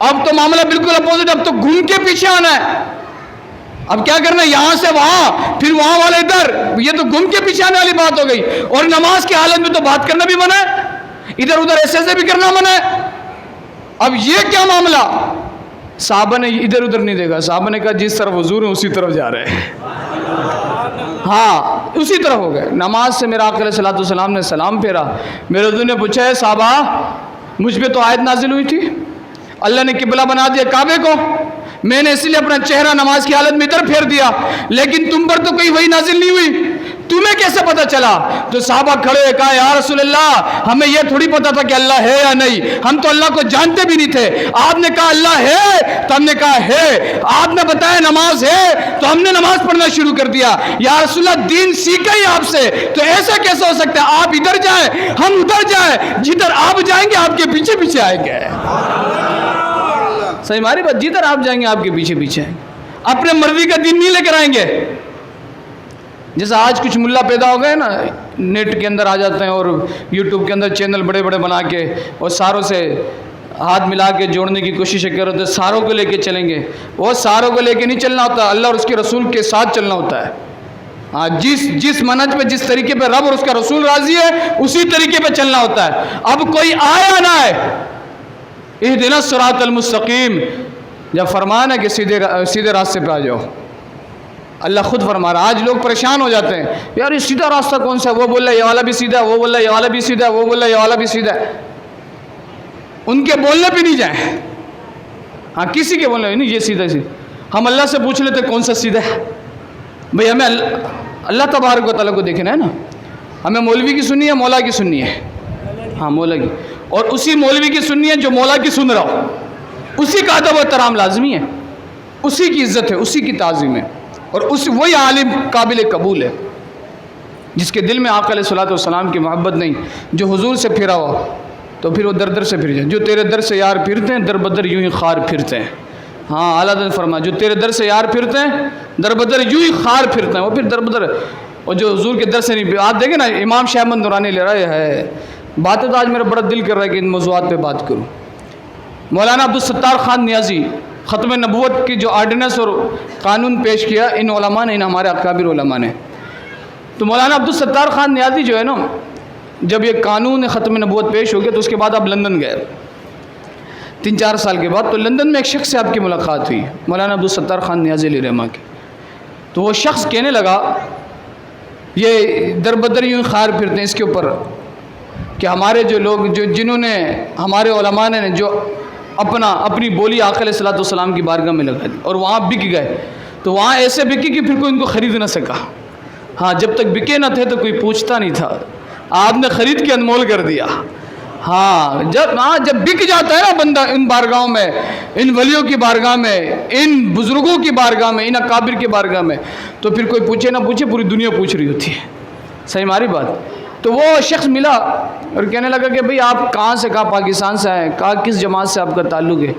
اب تو معاملہ بالکل اپوزٹ، اب تو گھوم کے پیچھے آنا ہے. اب کیا کرنا ہے؟ یہاں سے وہاں، پھر وہاں والے ادھر. یہ تو گھوم کے پیچھے آنے والی بات ہو گئی. اور نماز کی حالت میں تو بات کرنا بھی منع ہے، ادھر ادھر ایسے بھی کرنا منع ہے. اب یہ کیا معاملہ؟ صحابہ نے ادھر ادھر نہیں دیکھا. صحابہ نے کہا جس طرف حضور ہیں اسی طرف جا رہے ہیں. ہاں اسی طرف ہو گئے. نماز سے میرا آقا علیہ الصلوۃ والسلام نے سلام پھیرا. میرے حضور نے پوچھا ہے صحابہ مجھ پہ تو آیت نازل ہوئی تھی، اللہ نے قبلہ بنا دیا کعبے کو، میں نے اس لیے اپنا چہرہ نماز کی حالت میں ادھر پھیر دیا، لیکن تم پر تو کوئی وحی نازل نہیں ہوئی، تمہیں کیسے پتہ چلا؟ تو صحابہ کھڑے ہوئے کہا یا رسول اللہ ہمیں یہ تھوڑی پتہ تھا کہ اللہ ہے یا نہیں، ہم تو اللہ کو جانتے بھی نہیں تھے. آپ نے کہا اللہ ہے تو ہم نے کہا ہے، آپ نے بتایا نماز ہے تو ہم نے نماز پڑھنا شروع کر دیا. یا رسول اللہ دین سیکھا ہی آپ سے، تو ایسا کیسے ہو سکتا ہے؟ آپ ادھر جائیں ہم ادھر جائیں، جدھر آپ جائیں گے آپ کے پیچھے پیچھے آئیں گے. صحیح ہماری بات، جدھر آپ جائیں گے آپ کے پیچھے پیچھے آئیں گے. اپنے مرضی کا دین نہیں لے کر آئیں گے. جیسا آج کچھ ملا پیدا ہو گئے نا، نیٹ کے اندر آ جاتے ہیں اور یوٹیوب کے اندر چینل بڑے بڑے بنا کے اور ساروں سے ہاتھ ملا کے جوڑنے کی کوشش کر رہے تھے. ساروں کو لے کے چلیں گے، وہ ساروں کو لے کے نہیں چلنا ہوتا، اللہ اور اس کے رسول کے ساتھ چلنا ہوتا ہے. ہاں جس منہج پہ، جس طریقے پہ رب اور اس کا رسول راضی ہے اسی طریقے پہ چلنا ہوتا ہے. اب کوئی آئے یا نہ آئے، اہدنا الصراط المستقیم جب فرمان ہے کہ سیدھے راستے پہ آ جاؤ. اللہ خود فرما رہا. آج لوگ پریشان ہو جاتے ہیں، یار یہ سیدھا راستہ کون سا ہے؟ وہ بول رہا ہے یہ والا بھی سیدھا ہے، وہ بول رہا ہے یہ والا بھی سیدھا ہے، وہ بول رہا ہے یہ والا بھی سیدھا ہے. ان کے بولنے پہ نہیں جائیں. ہاں کسی کے بولنے نہیں یہ سیدھا سیدھا. ہم اللہ سے پوچھ لیتے کون سا سیدھا ہے. بھئی ہمیں اللہ تبارک و تعالیٰ کو دیکھنا ہے نا. ہمیں مولوی کی سننی ہے، مولا کی سننی ہے. ہاں مولا کی، اور اسی مولوی کی سننی ہے جو مولا کی سن رہا ہو. اسی کا ادب و احترام لازمی ہے، اسی کی عزت ہے، اسی کی تعظیم ہے. اور وہی عالم قابل قبول ہے جس کے دل میں آقا علیہ الصلوۃ والسلام کی محبت نہیں، جو حضور سے پھرا ہوا تو پھر وہ در در سے پھر جائے. جو تیرے در سے یار پھرتے ہیں در بدر یوں ہی خار پھرتے ہیں. ہاں اعلیٰ حضرت فرمایا جو تیرے در سے یار پھرتے ہیں در بدر یوں ہی خار پھرتے ہیں. وہ پھر در بدر، اور جو حضور کے در سے نہیں. آپ دیکھیں نا امام شاہ احمد نورانی لے رہا ہے باتیں، تو آج میرا بڑا دل کر رہا ہے کہ ان موضوعات پہ بات کروں. مولانا عبدالستار خان نیازی ختم نبوت کی جو آرڈیننس اور قانون پیش کیا ان علماء نے، ان ہمارے اکابر علماء نے. تو مولانا عبدالستار خان نیازی جو ہے نا، جب یہ قانون ختم نبوت پیش ہو گیا تو اس کے بعد آپ لندن گئے 3-4 سال کے بعد. تو لندن میں ایک شخص سے آپ کی ملاقات ہوئی، مولانا عبدالستار خان نیازی علیہ رحمہ کے. تو وہ شخص کہنے لگا یہ در بدر یوں خار پھرتے ہیں اس کے اوپر کہ ہمارے جو لوگ جنہوں نے ہمارے علماء نے جو اپنی بولی آقا علیہ الصلوۃ والسلام کی بارگاہ میں لگا دی اور وہاں بک گئے، تو وہاں ایسے بکی کہ پھر کوئی ان کو خرید نہ سکا. ہاں جب تک بکے نہ تھے تو کوئی پوچھتا نہیں تھا، آپ نے خرید کے انمول کر دیا. ہاں جب بک جاتا ہے نا بندہ ان بارگاہوں میں، ان ولیوں کی بارگاہ میں، ان بزرگوں کی بارگاہ میں، ان اکابر کی بارگاہ میں، تو پھر کوئی پوچھے نہ پوچھے پوری دنیا پوچھ رہی ہوتی ہے. صحیح ہماری بات. تو وہ شخص ملا اور کہنے لگا کہ بھئی آپ کہاں سے؟ کہا پاکستان سے آئے. کہا کس جماعت سے آپ کا تعلق ہے؟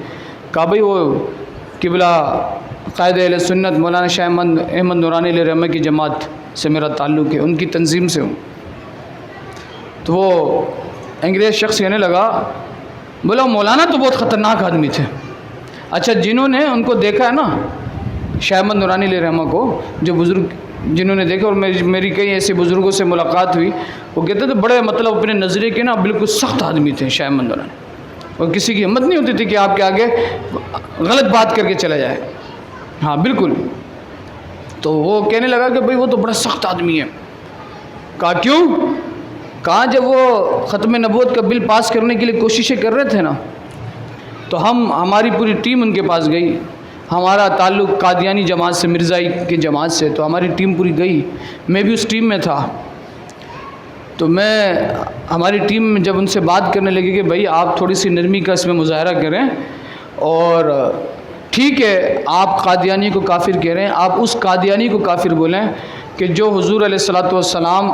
کہا بھئی وہ قبلہ قائد اہل سنت مولانا شاہ احمد نورانی علیہ رحمہ کی جماعت سے میرا تعلق ہے، ان کی تنظیم سے ہوں. تو وہ انگریز شخص کہنے لگا، بولا مولانا تو بہت خطرناک آدمی تھے. اچھا جنہوں نے ان کو دیکھا ہے نا شاہ احمد نورانی علیہ رحمہ کو، جو بزرگ جنہوں نے دیکھا، اور میری کئی ایسے بزرگوں سے ملاقات ہوئی، وہ کہتے تھے بڑے مطلب اپنے نظریے کے نا بالکل سخت آدمی تھے شاہ احمد نورانی، اور کسی کی ہمت نہیں ہوتی تھی کہ آپ کے آگے غلط بات کر کے چلا جائے. ہاں بالکل. تو وہ کہنے لگا کہ بھئی وہ تو بڑا سخت آدمی ہے. کہا کیوں؟ کہا جب وہ ختم نبوت کا بل پاس کرنے کے لیے کوششیں کر رہے تھے نا، تو ہماری پوری ٹیم ان کے پاس گئی. ہمارا تعلق قادیانی جماعت سے، مرزائی کی جماعت سے، تو ہماری ٹیم پوری گئی. میں بھی اس ٹیم میں تھا. تو ہماری ٹیم میں جب ان سے بات کرنے لگی کہ بھائی آپ تھوڑی سی نرمی کا اس میں مظاہرہ کریں، اور ٹھیک ہے آپ قادیانی کو کافر کہہ رہے ہیں، آپ اس قادیانی کو کافر بولیں کہ جو حضور علیہ الصلوۃ والسلام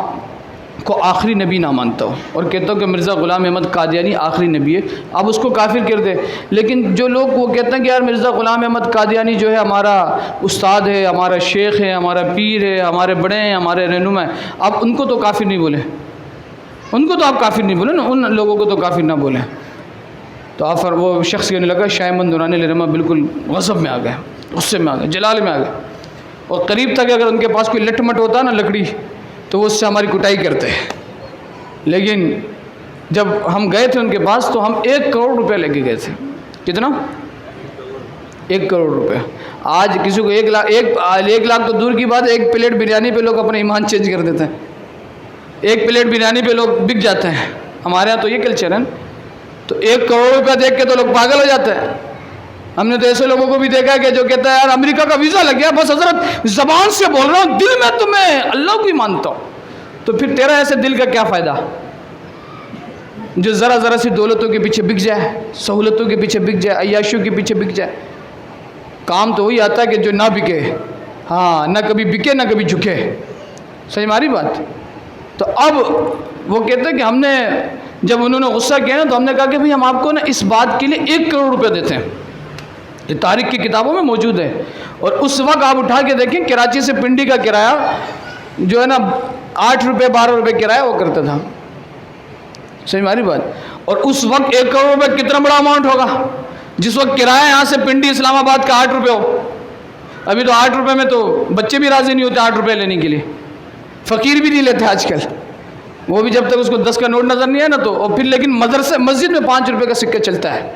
کو آخری نبی نہ مانتا ہو اور کہتا ہو کہ مرزا غلام احمد قادیانی آخری نبی ہے، آپ اس کو کافر کر دیں. لیکن جو لوگ وہ کہتے ہیں کہ یار مرزا غلام احمد قادیانی جو ہے ہمارا استاد ہے، ہمارا شیخ ہے، ہمارا پیر ہے، ہمارے بڑے ہیں، ہمارے رہنما ہیں، آپ ان کو تو کافر نہیں بولیں، ان کو تو آپ کافر نہیں بولیں نا، ان لوگوں کو تو کافر نہ بولیں. تو آفر وہ شخص کہنے لگا، شاہ احمد نورانی علیہ الرحمہ بالکل غضب میں آ گئے، غصے میں آ گئے، جلال میں آ گئے، اور قریب تک اگر ان کے پاس کوئی لٹ مٹ ہوتا نا لکڑی تو وہ اس سے ہماری کٹائی کرتے. لیکن جب ہم گئے تھے ان کے پاس تو ہم 1 کروڑ روپے لے کے گئے تھے. کتنا؟ 1 کروڑ روپے. آج کسی کو 1 لاکھ تو دور کی بات ہے، 1 پلیٹ بریانی پہ لوگ اپنا ایمان چینج کر دیتے ہیں. 1 پلیٹ بریانی پہ لوگ بک جاتے ہیں. ہمارے ہاں تو یہ کلچر ہے. تو 1 کروڑ روپے دیکھ کے تو لوگ پاگل ہو جاتے ہیں. ہم نے تو ایسے لوگوں کو بھی دیکھا کہ جو کہتا ہے یار امریکہ کا ویزا لگ گیا، بس حضرت زبان سے بول رہا ہوں، دل میں تمہیں اللہ کو ہی مانتا ہوں. تو پھر تیرا ایسے دل کا کیا فائدہ جو ذرا سی دولتوں کے پیچھے بک جائے، سہولتوں کے پیچھے بک جائے، عیاشیوں کے پیچھے بک جائے. کام تو وہی آتا ہے کہ جو نہ بکے، ہاں، نہ کبھی بکے نہ کبھی جھکے. صحیح ہماری بات. تو اب وہ کہتے ہیں کہ ہم نے جب انہوں نے غصہ کیا نا تو ہم نے کہا کہ بھئی ہم آپ کو نا اس بات کے لیے 1 کروڑ روپے دیتے ہیں. یہ تاریخ کی کتابوں میں موجود ہے. اور اس وقت آپ اٹھا کے دیکھیں کراچی سے پنڈی کا کرایہ جو ہے نا 8 روپے 12 روپے کرایہ وہ کرتا تھا. صحیح ہماری بات. اور اس وقت 1 کروڑ روپے کتنا بڑا اماؤنٹ ہوگا جس وقت کرایہ یہاں سے پنڈی اسلام آباد کا 8 روپے ہو. ابھی تو 8 روپے میں تو بچے بھی راضی نہیں ہوتے 8 روپے لینے کے لیے، فقیر بھی نہیں لیتے آج کل. وہ بھی جب تک اس کو 10 کا نوٹ نظر نہیں آیا نا تو. اور پھر لیکن مسجد میں 5 روپے کا سکہ چلتا ہے.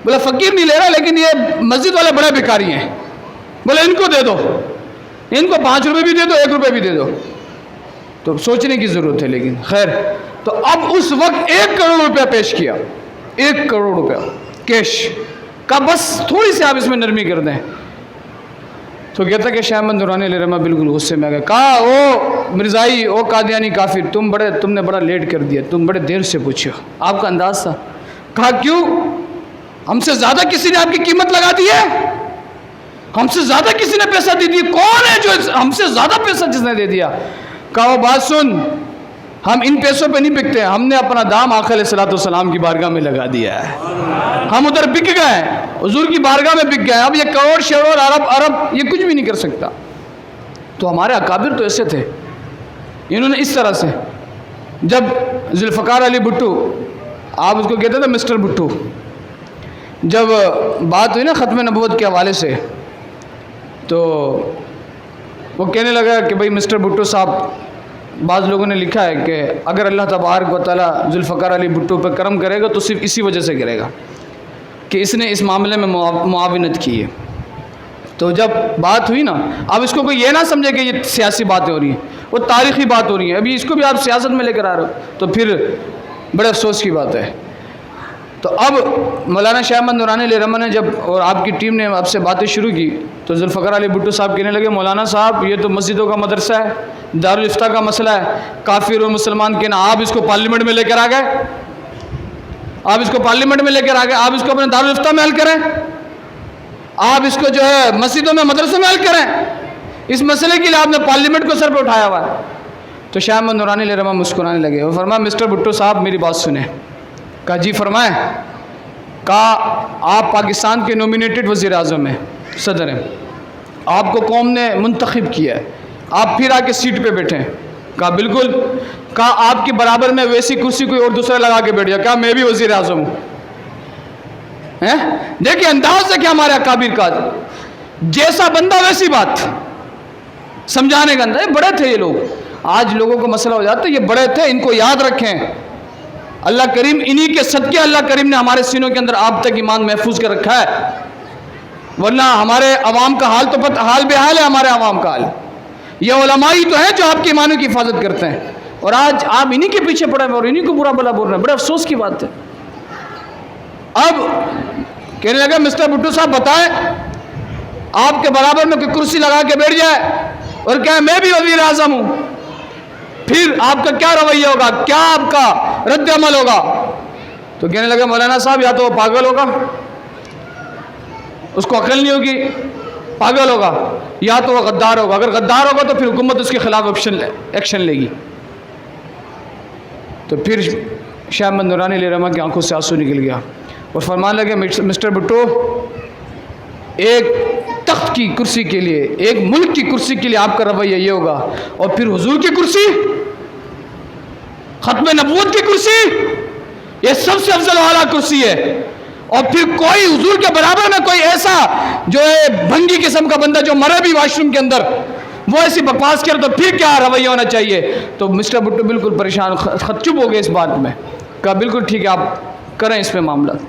بولا فقیر نہیں لے رہا لیکن یہ مسجد والے بڑے بھکاری ہیں، بولا ان کو دے دو، ان کو 5 روپے بھی دے دو، 1 روپے بھی دے دو. تو سوچنے کی ضرورت ہے. لیکن خیر، تو اب اس وقت 1 کروڑ روپیہ پیش کیا، 1 کروڑ روپیہ کیش کا. بس تھوڑی سی آپ اس میں نرمی کر دیں. تو کہتا کہ شاہ احمد نورانی علیہ الرحمہ بالکل غصے میں آ گئے. کہا او مرزائی، او قادیانی کافر، تم نے بڑا لیٹ کر دیا، تم بڑے دیر سے پوچھو. آپ کا انداز تھا. کہا کیوں؟ ہم سے زیادہ کسی نے آپ کی قیمت لگا دی ہے؟ ہم سے زیادہ کسی نے پیسہ دے دیا؟ کون ہے جو ہم سے زیادہ پیسہ جس نے دے دیا؟ کہا وہ بات سن، ہم ان پیسوں پہ نہیں بکتے، ہم نے اپنا دام آقا علیہ الصلوۃ والسلام کی بارگاہ میں لگا دیا ہے. ہم ادھر بک گئے، حضور کی بارگاہ میں بک گئے. اب یہ کروڑ شروڑ عرب یہ کچھ بھی نہیں کر سکتا. تو ہمارے اکابر تو ایسے تھے. انہوں نے اس طرح سے، جب ذوالفقار علی بھٹو، آپ اس کو کہتے تھے مسٹر بھٹو، جب بات ہوئی نا ختم نبوت کے حوالے سے تو وہ کہنے لگا کہ بھئی مسٹر بھٹو صاحب، بعض لوگوں نے لکھا ہے کہ اگر اللہ تبارک و تعالیٰ ذوالفقار علی بھٹو پہ کرم کرے گا تو صرف اسی وجہ سے کرے گا کہ اس نے اس معاملے میں معاونت کی ہے. تو جب بات ہوئی نا، اب اس کو کوئی یہ نہ سمجھے کہ یہ سیاسی باتیں ہو رہی ہیں، وہ تاریخی بات ہو رہی ہیں. ابھی اس کو بھی آپ سیاست میں لے کر آ رہے ہو تو پھر بڑے افسوس کی بات ہے. تو اب مولانا شاہ احمد نورانی علیہ الرحمہ نے جب اور آپ کی ٹیم نے آپ سے باتیں شروع کی تو ذوالفقار علی بھٹو صاحب کہنے لگے مولانا صاحب یہ تو مسجدوں کا مدرسہ ہے، دارالافتاء کا مسئلہ ہے، کافر اور مسلمان کہنا، آپ اس کو پارلیمنٹ میں لے کر آ گئے، آپ اس کو پارلیمنٹ میں لے کر آ گئے، آپ اس کو اپنے دارالافتاء میں حل کریں، آپ اس کو جو ہے مسجدوں میں مدرسوں میں حل کریں. اس مسئلے کے لیے آپ نے پارلیمنٹ کو سر پہ اٹھایا ہوا ہے. تو شاہ احمد نورانی علیہ الرحمہ مسکرانے لگے. وہ فرمایا مسٹر بھٹو صاحب میری بات سنیں. کہا جی فرمائیں. کہا آپ پاکستان کے نومینیٹڈ وزیر اعظم ہیں، صدر ہیں، آپ کو قوم نے منتخب کیا ہے، آپ پھر آ کے سیٹ پہ بیٹھے ہیں. کہا بالکل. کہا آپ کے برابر میں ویسی کرسی کوئی اور دوسرا لگا کے بیٹھ گیا، کہا میں بھی وزیر اعظم ہوں. دیکھیں انداز ہے کہ ہمارے اکابر کا جیسا بندہ ویسی بات سمجھانے کا انداز. بڑے تھے یہ لوگ. آج لوگوں کو مسئلہ ہو جاتا ہے، یہ بڑے تھے، ان کو یاد رکھیں. اللہ کریم انہی کے صدقے اللہ کریم نے ہمارے سینوں کے اندر آپ تک ایمان محفوظ کر رکھا ہے. ورنہ ہمارے عوام کا حال تو حال بے حال ہے. ہمارے عوام کا حال یہ علماء ہی تو ہیں جو آپ کے ایمانوں کی حفاظت کرتے ہیں, اور آج آپ انہی کے پیچھے پڑے ہیں اور انہی کو برا بلا بول رہے ہیں. بڑے افسوس کی بات ہے. اب کہنے لگا مسٹر بھٹو صاحب بتائیں, آپ کے برابر میں کوئی کرسی لگا کے بیٹھ جائے اور کہے میں بھی وزیر اعظم ہوں, پھر آپ کا کیا رویہ ہوگا, کیا آپ کا رد عمل ہوگا؟ تو کہنے لگا مولانا صاحب یا تو وہ پاگل ہوگا, اس کو عقل نہیں ہوگی, پاگل ہوگا, یا تو وہ غدار ہوگا. اگر غدار ہوگا تو پھر حکومت اس کے خلاف ایکشن لے گی. تو پھر شاہ احمد نورانی علیہ رحمہ کی آنکھوں سے آنسو نکل گیا اور فرمانے لگے مسٹر بھٹو, ایک تخت کی کرسی کے لیے, ایک ملک کی کرسی کے لیے آپ کا رویہ یہ ہوگا, اور پھر حضور کی کرسی, ختم نبوت کی کرسی, یہ سب سے افضل والا کرسی ہے, اور پھر کوئی حضور کے برابر میں کوئی ایسا جو ہے بھنگی قسم کا بندہ جو مرے بھی واش روم کے اندر, وہ ایسی بکواس کرے تو پھر کیا رویہ ہونا چاہیے؟ تو مسٹر بھٹو بالکل پریشان, چپ ہو گئے اس بات میں. کہا بالکل ٹھیک ہے, آپ کریں اس پہ معاملات.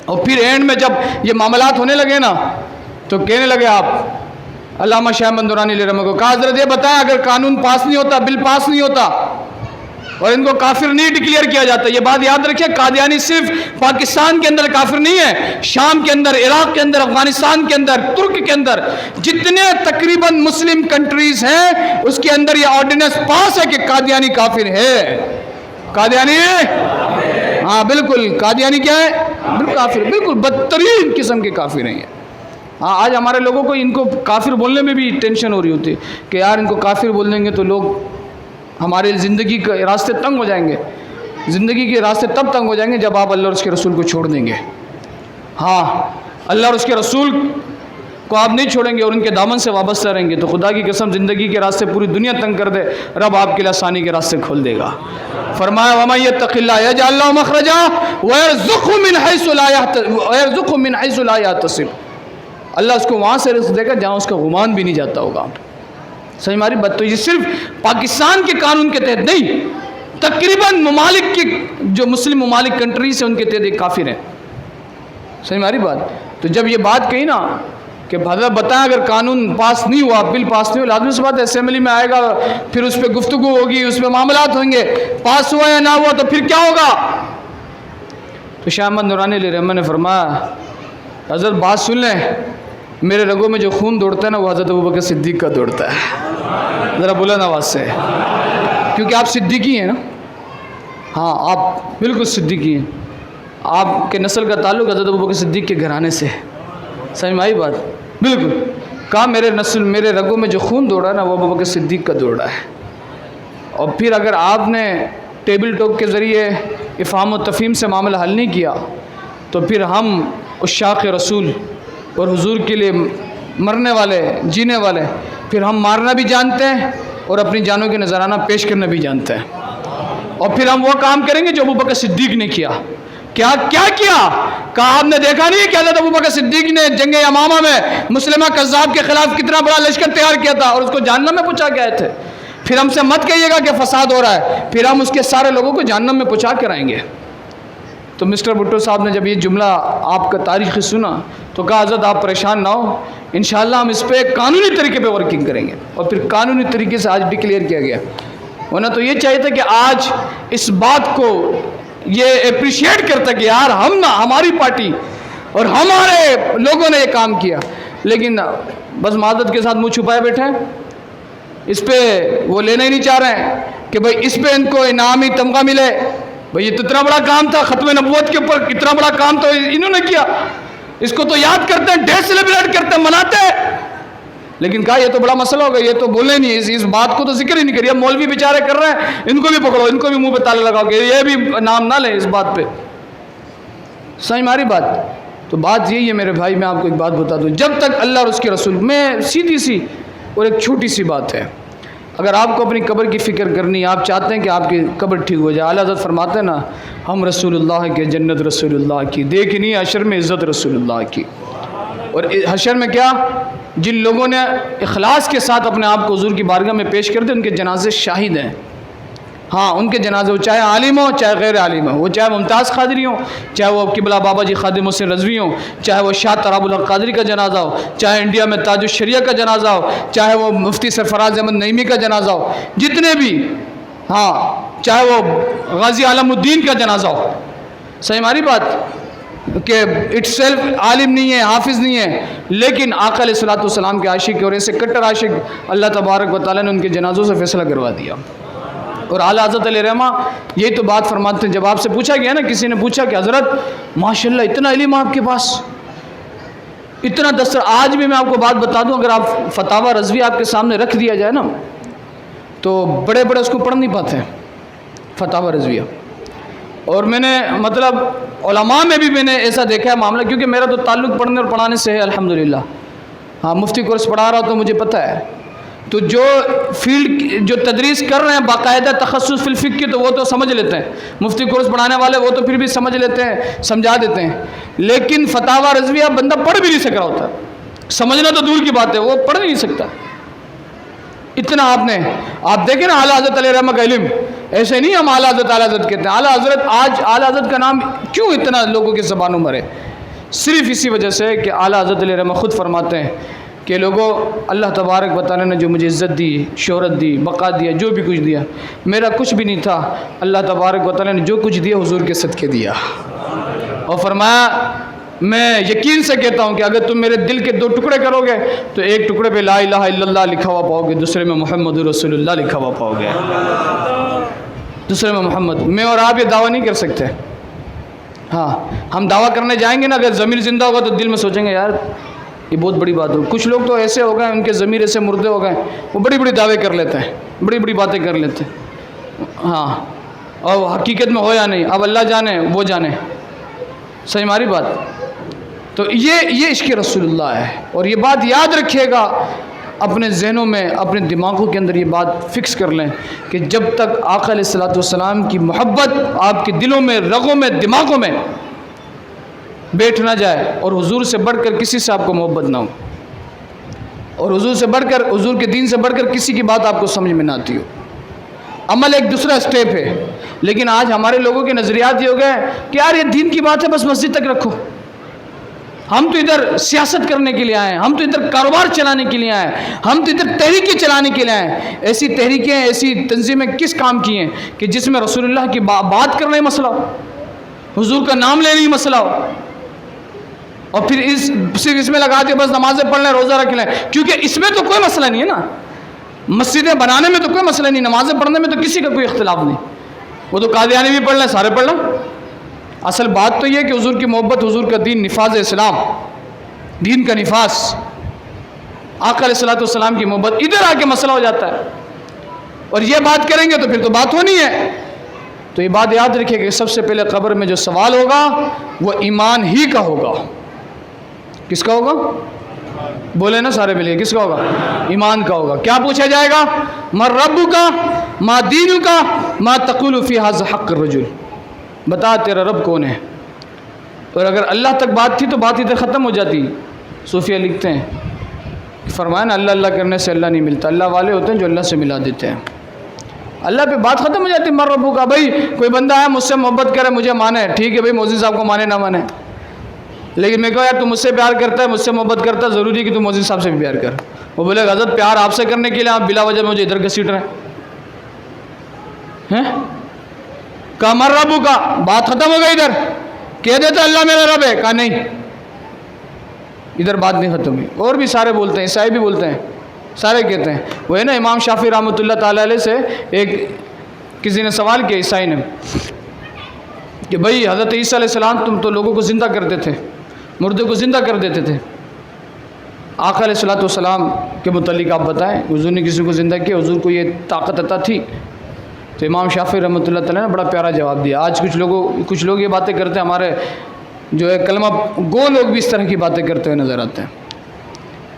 اور پھر اینڈ میں جب یہ معاملات ہونے لگے نا, تو کہنے لگے آپ علامہ شاہ احمد نورانی علیہ رحمہ کو, کہا حضرت یہ بتائیں اگر قانون پاس نہیں ہوتا, بل پاس نہیں ہوتا اور ان کو کافر نہیں ڈکلیئر کیا جاتا, یہ بات یاد رکھیں, قادیانی صرف پاکستان کے اندر کافر نہیں ہے, شام کے اندر, عراق کے اندر, افغانستان کے اندر, ترک کے اندر, جتنے تقریباً مسلم کنٹریز ہیں اس کے اندر یہ آرڈیننس پاس ہے کہ قادیانی کافر ہے. قادیانی, ہاں بالکل قادیانی کیا ہے, بالکل کافر, بالکل بدترین قسم کے کافر ہیں. ہاں آج ہمارے لوگوں کو ان کو کافر بولنے میں بھی ٹینشن ہو رہی ہوتی ہے کہ یار ان کو کافر بول دیں گے تو لوگ ہمارے زندگی کے راستے تنگ ہو جائیں گے. زندگی کے راستے تب تنگ ہو جائیں گے جب آپ اللہ اور اس کے رسول کو چھوڑ دیں گے. ہاں اللہ اور اس کے رسول کو آپ نہیں چھوڑیں گے اور ان کے دامن سے وابستہ رہیں گے تو خدا کی قسم زندگی کے راستے پوری دنیا تنگ کر دے, رب آپ کے لیے آسانی کے راستے کھول دے گا. فرمایا وَمَن يَتَّقِ اللَّهَ يَجْعَل لَّهُ مَخْرَجًا وَيَرْزُقْهُ مِنْ حَيْثُ لَا يَحْتَسِبُ, اللہ اس کو وہاں سے رزق دے گا جہاں اس کا گمان بھی نہیں جاتا ہوگا. سمجھ ہماری بات؟ تو یہ صرف پاکستان کے قانون کے تحت نہیں, تقریباً ممالک کی جو مسلم ممالک کنٹریز ہیں ان کے تحت ایک کافر ہیں. سمجھ ہماری بات؟ تو جب یہ بات کہی نا کہ حضرت بتائیں اگر قانون پاس نہیں ہوا, بل پاس نہیں ہوا, لازمی سی بات ہے اسمبلی میں آئے گا, پھر اس پہ گفتگو ہوگی, اس پہ معاملات ہوئیں گے, پاس ہوا یا نہ ہوا تو پھر کیا ہوگا؟ تو شاہ احمد نورانی علیہ رحمہ نے فرمایا حضرت بات سن لیں, میرے رگوں میں جو خون دوڑتا ہے نا وہ حضرت ابوبکر صدیق کا دوڑتا ہے. ذرا بلند آواز سے, کیونکہ آپ صدیقی ہیں نا. ہاں آپ بالکل صدیقی ہیں, آپ کے نسل کا تعلق حضرت ابوبکر صدیق کے گھرانے سے ہے. سمجھ میں آئی بات؟ بالکل. کہا میرے رگوں میں جو خون دوڑا ہے نا وہ ابوبکر صدیق کا دوڑا ہے. اور پھر اگر آپ نے ٹیبل ٹاک کے ذریعے افہام و تفہیم سے معاملہ حل نہیں کیا تو پھر ہم عشاق رسول اور حضور کے لیے مرنے والے, جینے والے, پھر ہم مارنا بھی جانتے ہیں اور اپنی جانوں کے نذرانہ پیش کرنا بھی جانتے ہیں. اور پھر ہم وہ کام کریں گے جو ابوبکر صدیق نے کیا. کیا کیا؟ کہا آپ نے دیکھا نہیں کہ حضرت ابوبکر صدیق نے جنگ یمامہ میں مسلمہ کذاب کے خلاف کتنا بڑا لشکر تیار کیا تھا اور اس کو جہنم میں پہنچا کے آئے تھے. پھر ہم سے مت کہیے گا کہ فساد ہو رہا ہے, پھر ہم اس کے سارے لوگوں کو جہنم میں پہنچا کر آئیں گے. تو مسٹر بھٹو صاحب نے جب یہ جملہ آپ کا تاریخی سنا تو کہا حضرت آپ پریشان نہ ہو, انشاءاللہ ہم اس پہ قانونی طریقے پہ ورکنگ کریں گے. اور پھر قانونی طریقے سے آج ڈکلیئر کیا گیا. ورنہ تو یہ چاہیے تھا کہ آج اس بات کو یہ اپریشیٹ کرتا کہ یار ہماری پارٹی اور ہمارے لوگوں نے یہ کام کیا, لیکن بس معذرت کے ساتھ منہ چھپائے بیٹھے ہیں. اس پہ وہ لینا ہی نہیں چاہ رہے ہیں کہ بھئی اس پہ ان کو انعامی تمغہ ملے. بھئی یہ تو اتنا بڑا کام تھا, ختم نبوت کے اوپر اتنا بڑا کام تو انہوں نے کیا, اس کو تو یاد کرتے ہیں, ڈے سیلیبریٹ کرتے ہیں, مناتے ہیں. لیکن کہا یہ تو بڑا مسئلہ ہوگا, یہ تو بولے نہیں, اس بات کو تو ذکر ہی نہیں کری. اب مولوی بیچارے کر رہے ہیں, ان کو بھی پکڑو, ان کو بھی منہ پہ تالا لگاؤ کہ یہ بھی نام نہ لیں اس بات پہ. سمجھ ہماری بات؟ تو بات یہی ہے میرے بھائی, میں آپ کو ایک بات بتا دوں, جب تک اللہ اور اس کے رسول میں سیدھی سی اور ایک چھوٹی سی بات ہے, اگر آپ کو اپنی قبر کی فکر کرنی ہے, آپ چاہتے ہیں کہ آپ کی قبر ٹھیک ہو جائے, اعلیٰ حضرت فرماتے ہیں نا ہم رسول اللہ کے, جنت رسول اللہ کی, دیکھنی حشر میں عزت رسول اللہ کی. اور حشر میں کیا, جن لوگوں نے اخلاص کے ساتھ اپنے آپ کو حضور کی بارگاہ میں پیش کر دے ان کے جنازے شاہد ہیں. ہاں ان کے جنازے ہو، چاہے عالم ہو چاہے غیر عالم ہو، وہ چاہے ممتاز قادری ہوں، چاہے وہ قبلہ بابا جی خادم حسین رضوی ہوں، چاہے وہ شاہ تراب الحق قادری کا جنازہ ہو، چاہے انڈیا میں تاج الشریعہ کا جنازہ ہو، چاہے وہ مفتی سرفراز احمد نعیمی کا جنازہ ہو، جتنے بھی، ہاں چاہے وہ غازی عالم الدین کا جنازہ ہو. صحیح ہماری بات کہ اٹ سیلف عالم نہیں ہے، حافظ نہیں ہے، لیکن آقا علیہ الصلوۃ والسلام کے عاشق اور ایسے کٹر عاشق اللہ تبارک و تعالیٰ نے ان کے جنازوں سے فیصلہ کروا دیا. اور اعلیٰ حضرت علیہ رحمہ یہی تو بات فرماتے ہیں. جب آپ سے پوچھا گیا نا، کسی نے پوچھا کہ حضرت ماشاءاللہ اتنا علم آپ کے پاس، اتنا دستر، آج بھی میں آپ کو بات بتا دوں، اگر آپ فتاوی رضوی آپ کے سامنے رکھ دیا جائے نا تو بڑے بڑے اس کو پڑھ نہیں پاتے ہیں فتاوی رضویہ. اور میں نے مطلب علماء میں بھی میں نے ایسا دیکھا ہے معاملہ، کیونکہ میرا تو تعلق پڑھنے اور پڑھانے سے ہے الحمدللہ. ہاں مفتی کورس پڑھا رہا تو مجھے پتہ ہے. تو جو فیلڈ جو تدریس کر رہے ہیں باقاعدہ تخصص فی الفقہ کی، تو وہ تو سمجھ لیتے ہیں. مفتی کورس پڑھانے والے وہ تو پھر بھی سمجھ لیتے ہیں، سمجھا دیتے ہیں. لیکن فتاوی رضویہ بندہ پڑھ بھی نہیں سک رہا ہوتا، سمجھنا تو دور کی بات ہے، وہ پڑھ نہیں سکتا. اتنا آپ دیکھیں نا اعلیٰ حضرت علیہ رحمہ کا علم، ایسے نہیں ہم اعلیٰ حضرت کہتے ہیں. اعلیٰ حضرت، آج اعلیٰ حضرت کا نام کیوں اتنا لوگوں کی زبانوں میں ہے؟ صرف اسی وجہ سے کہ اعلیٰ حضرت علیہ رحمہ خود فرماتے ہیں کہ لوگوں، اللہ تبارک و تعالیٰ نے جو مجھے عزت دی، شہرت دی، بقا دیا، جو بھی کچھ دیا، میرا کچھ بھی نہیں تھا. اللہ تبارک و تعالیٰ نے جو کچھ دیا حضور کے صدقے دیا. اور فرمایا میں یقین سے کہتا ہوں کہ اگر تم میرے دل کے 2 ٹکڑے کرو گے تو ایک ٹکڑے پہ لا الہ الا اللہ لکھا ہوا پاؤ گے، دوسرے میں محمد رسول اللہ لکھا ہوا پاؤ گے. دوسرے میں محمد. میں اور آپ یہ دعویٰ نہیں کر سکتے. ہاں ہم دعویٰ کرنے جائیں گے نا، اگر ضمیر زندہ ہوگا تو دل میں سوچیں گے یار یہ بہت بڑی بات ہو. کچھ لوگ تو ایسے ہو گئے، ان کے ضمیر ایسے مردے ہو گئے، وہ بڑی بڑی دعوے کر لیتے ہیں، بڑی بڑی باتیں کر لیتے ہیں. ہاں اور حقیقت میں ہو یا نہیں اب اللہ جانے، وہ جانے. صحیح ہماری بات. تو یہ عشق رسول اللہ ہے. اور یہ بات یاد رکھیے گا اپنے ذہنوں میں، اپنے دماغوں کے اندر یہ بات فکس کر لیں کہ جب تک آقا علیہ الصلوۃ والسلام کی محبت آپ کے دلوں میں، رگوں میں، دماغوں میں بیٹھ نہ جائے، اور حضور سے بڑھ کر کسی سے آپ کو محبت نہ ہو، اور حضور سے بڑھ کر، حضور کے دین سے بڑھ کر کسی کی بات آپ کو سمجھ میں نہ آتی ہو. عمل ایک دوسرا سٹیپ ہے. لیکن آج ہمارے لوگوں کے نظریات یہ ہو گئے کہ یار یہ دین کی بات ہے، بس مسجد تک رکھو. ہم تو ادھر سیاست کرنے کے لیے آئے ہیں، ہم تو ادھر کاروبار چلانے کے لیے آئے ہیں، ہم تو ادھر تحریکیں چلانے کے لیے آئے ہیں. ایسی تحریکیں، ایسی تنظیمیں کس کام کی ہیں کہ جس میں رسول اللہ کی بات کرنا ہی مسئلہ ہو، حضور کا نام لینا ہی مسئلہ ہو، اور پھر صرف اس میں لگا دیا بس نمازیں پڑھ لیں، روزہ رکھ لیں. کیونکہ اس میں تو کوئی مسئلہ نہیں ہے نا، مسجدیں بنانے میں تو کوئی مسئلہ نہیں، نمازیں پڑھنے میں تو کسی کا کوئی اختلاف نہیں. وہ تو قادیانی بھی پڑھ لیں، سارے پڑھ لیں. اصل بات تو یہ کہ حضور کی محبت، حضور کا دین، نفاذ اسلام، دین کا نفاذ، آقا علیہ الصلوۃ والسلام کی محبت، ادھر آ کے مسئلہ ہو جاتا ہے. اور یہ بات کریں گے تو پھر تو بات ہونی ہے. تو یہ بات یاد رکھیے کہ سب سے پہلے قبر میں جو سوال ہوگا وہ ایمان ہی کا ہوگا. کس کا ہوگا؟ بولے نا سارے ملے، کس کا ہوگا؟ ایمان کا ہوگا. کیا پوچھا جائے گا؟ من ربک، ما دینک، ما تقول فی ھذا حق الرجل. بتا تیرا رب کون ہے. اور اگر اللہ تک بات تھی تو بات ادھر ختم ہو جاتی. صوفیہ لکھتے ہیں، فرمایا نا اللہ اللہ کرنے سے اللہ نہیں ملتا، اللہ والے ہوتے ہیں جو اللہ سے ملا دیتے ہیں. اللہ پہ بات ختم ہو جاتی. من ربک، بھائی کوئی بندہ ہے مجھ سے محبت کرے، مجھے مانے، ٹھیک ہے بھائی مولوی صاحب کو مانے نہ مانے، لیکن میں کہا یار تو مجھ سے پیار کرتا ہے، مجھ سے محبت کرتا ہے، ضروری ہے کہ تو مولوی صاحب سے بھی پیار کر. وہ بولے حضرت پیار آپ سے کرنے کے لیے آپ بلا وجہ مجھے ادھر گھسیٹ رہے ہیں. کہا من ربک، بات ختم ہو گئی. ادھر کہہ دیتا اللہ میرا رب ہے، کہا نہیں، ادھر بات نہیں ختم ہوئی. اور بھی سارے بولتے ہیں، عیسائی بھی بولتے ہیں، سارے کہتے ہیں. وہ ہے نا امام شافعی رحمۃ اللہ تعالی علیہ سے ایک کسی نے سوال کیا، عیسائی نے، کہ بھائی حضرت عیسیٰ علیہ السلام تم تو لوگوں کو زندہ کرتے تھے، مردے کو زندہ کر دیتے تھے، آقا علیہ الصلوۃ والسلام کے متعلق آپ بتائیں، حضور نے کسی کو زندہ کیا، حضور کو یہ طاقت عطا تھی؟ تو امام شافعی رحمۃ اللہ تعالیٰ نے بڑا پیارا جواب دیا. آج کچھ لوگ یہ باتیں کرتے ہیں، ہمارے جو ہے کلمہ گو لوگ بھی اس طرح کی باتیں کرتے ہوئے نظر آتے ہیں.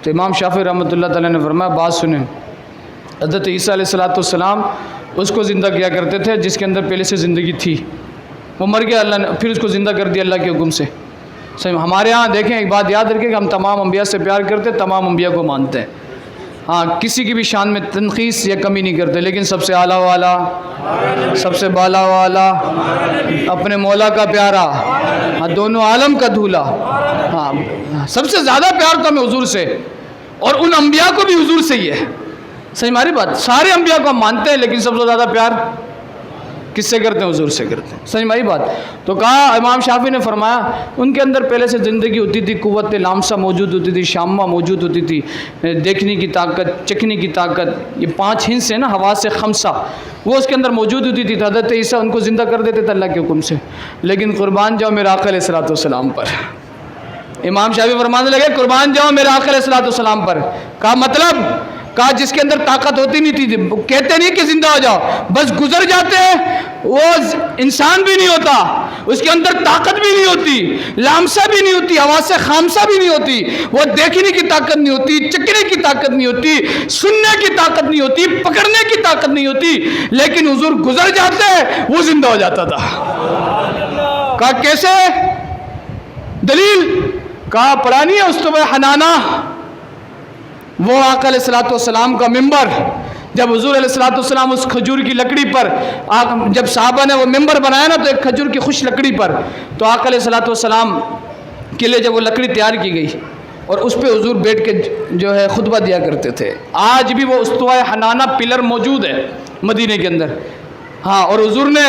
تو امام شافعی رحمۃ اللہ تعالیٰ نے فرمایا بات سنیں، حضرت عیسیٰ علیہ الصلوۃ والسلام اس کو زندہ کیا کرتے تھے جس کے اندر پہلے سے زندگی تھی، وہ مر گیا، اللہ نے پھر اس کو زندہ کر دیا اللہ کے حکم سے. صحیح. ہمارے ہاں دیکھیں ایک بات یاد رکھیں کہ ہم تمام انبیاء سے پیار کرتے، تمام انبیاء کو مانتے ہیں. ہاں کسی کی بھی شان میں تنقیص یا کمی نہیں کرتے، لیکن سب سے اعلیٰ والا، سب سے بالا والا، اپنے مولا کا پیارا، ہاں دونوں عالم کا دھولا، ہاں سب سے زیادہ پیار تو ہمیں حضور سے، اور ان انبیاء کو بھی حضور سے ہی ہے۔ صحیح ہماری بات، سارے انبیاء کو ہم مانتے ہیں لیکن سب سے زیادہ پیار کس سے کرتے ہیں؟ حضور سے کرتے ہیں۔ صحیح ہماری بات۔ تو کہا امام شافعی نے فرمایا ان کے اندر پہلے سے زندگی ہوتی تھی، قوت لامسہ موجود ہوتی تھی، شامہ موجود ہوتی تھی، دیکھنے کی طاقت، چکھنے کی طاقت، یہ 5 حس ہیں نا، حواس خمسہ، وہ اس کے اندر موجود ہوتی تھی۔ حضرت عیسیٰ ان کو زندہ کر دیتے تھے اللہ کے حکم سے، لیکن قربان جاؤ میرے آقا علیہ الصلوۃ والسلام پر۔ امام شافعی فرمانے لگے قربان جاؤ میرے آقا علیہ الصلوۃ والسلام پر۔ کہا مطلب؟ کہا جس کے اندر طاقت ہوتی نہیں تھی، کہتے نہیں کہ زندہ ہو جاؤ، بس گزر جاتے ہیں، وہ انسان بھی نہیں ہوتا، اس کے اندر طاقت بھی نہیں ہوتی، لامسہ بھی نہیں ہوتی، حواس خامسہ بھی نہیں ہوتی، وہ دیکھنے کی طاقت نہیں ہوتی، چکنے کی طاقت نہیں ہوتی، سننے کی طاقت نہیں ہوتی، پکڑنے کی طاقت نہیں ہوتی، لیکن حضور گزر جاتے وہ زندہ ہو جاتا تھا۔ کہا کیسے؟ دلیل؟ کہا پڑھانی ہے استوائے حنانہ، وہ آقا علیہ الصلوۃ والسلام کا ممبر، جب حضور علیہ الصلوۃ والسلام اس کھجور کی لکڑی پر، جب صحابہ نے وہ ممبر بنایا نا تو ایک کھجور کی خوش لکڑی پر، تو آقا علیہ الصلوۃ والسلام کے لیے جب وہ لکڑی تیار کی گئی اور اس پہ حضور بیٹھ کے جو ہے خطبہ دیا کرتے تھے۔ آج بھی وہ استوائے حنانہ پلر موجود ہے مدینے کے اندر، ہاں، اور حضور نے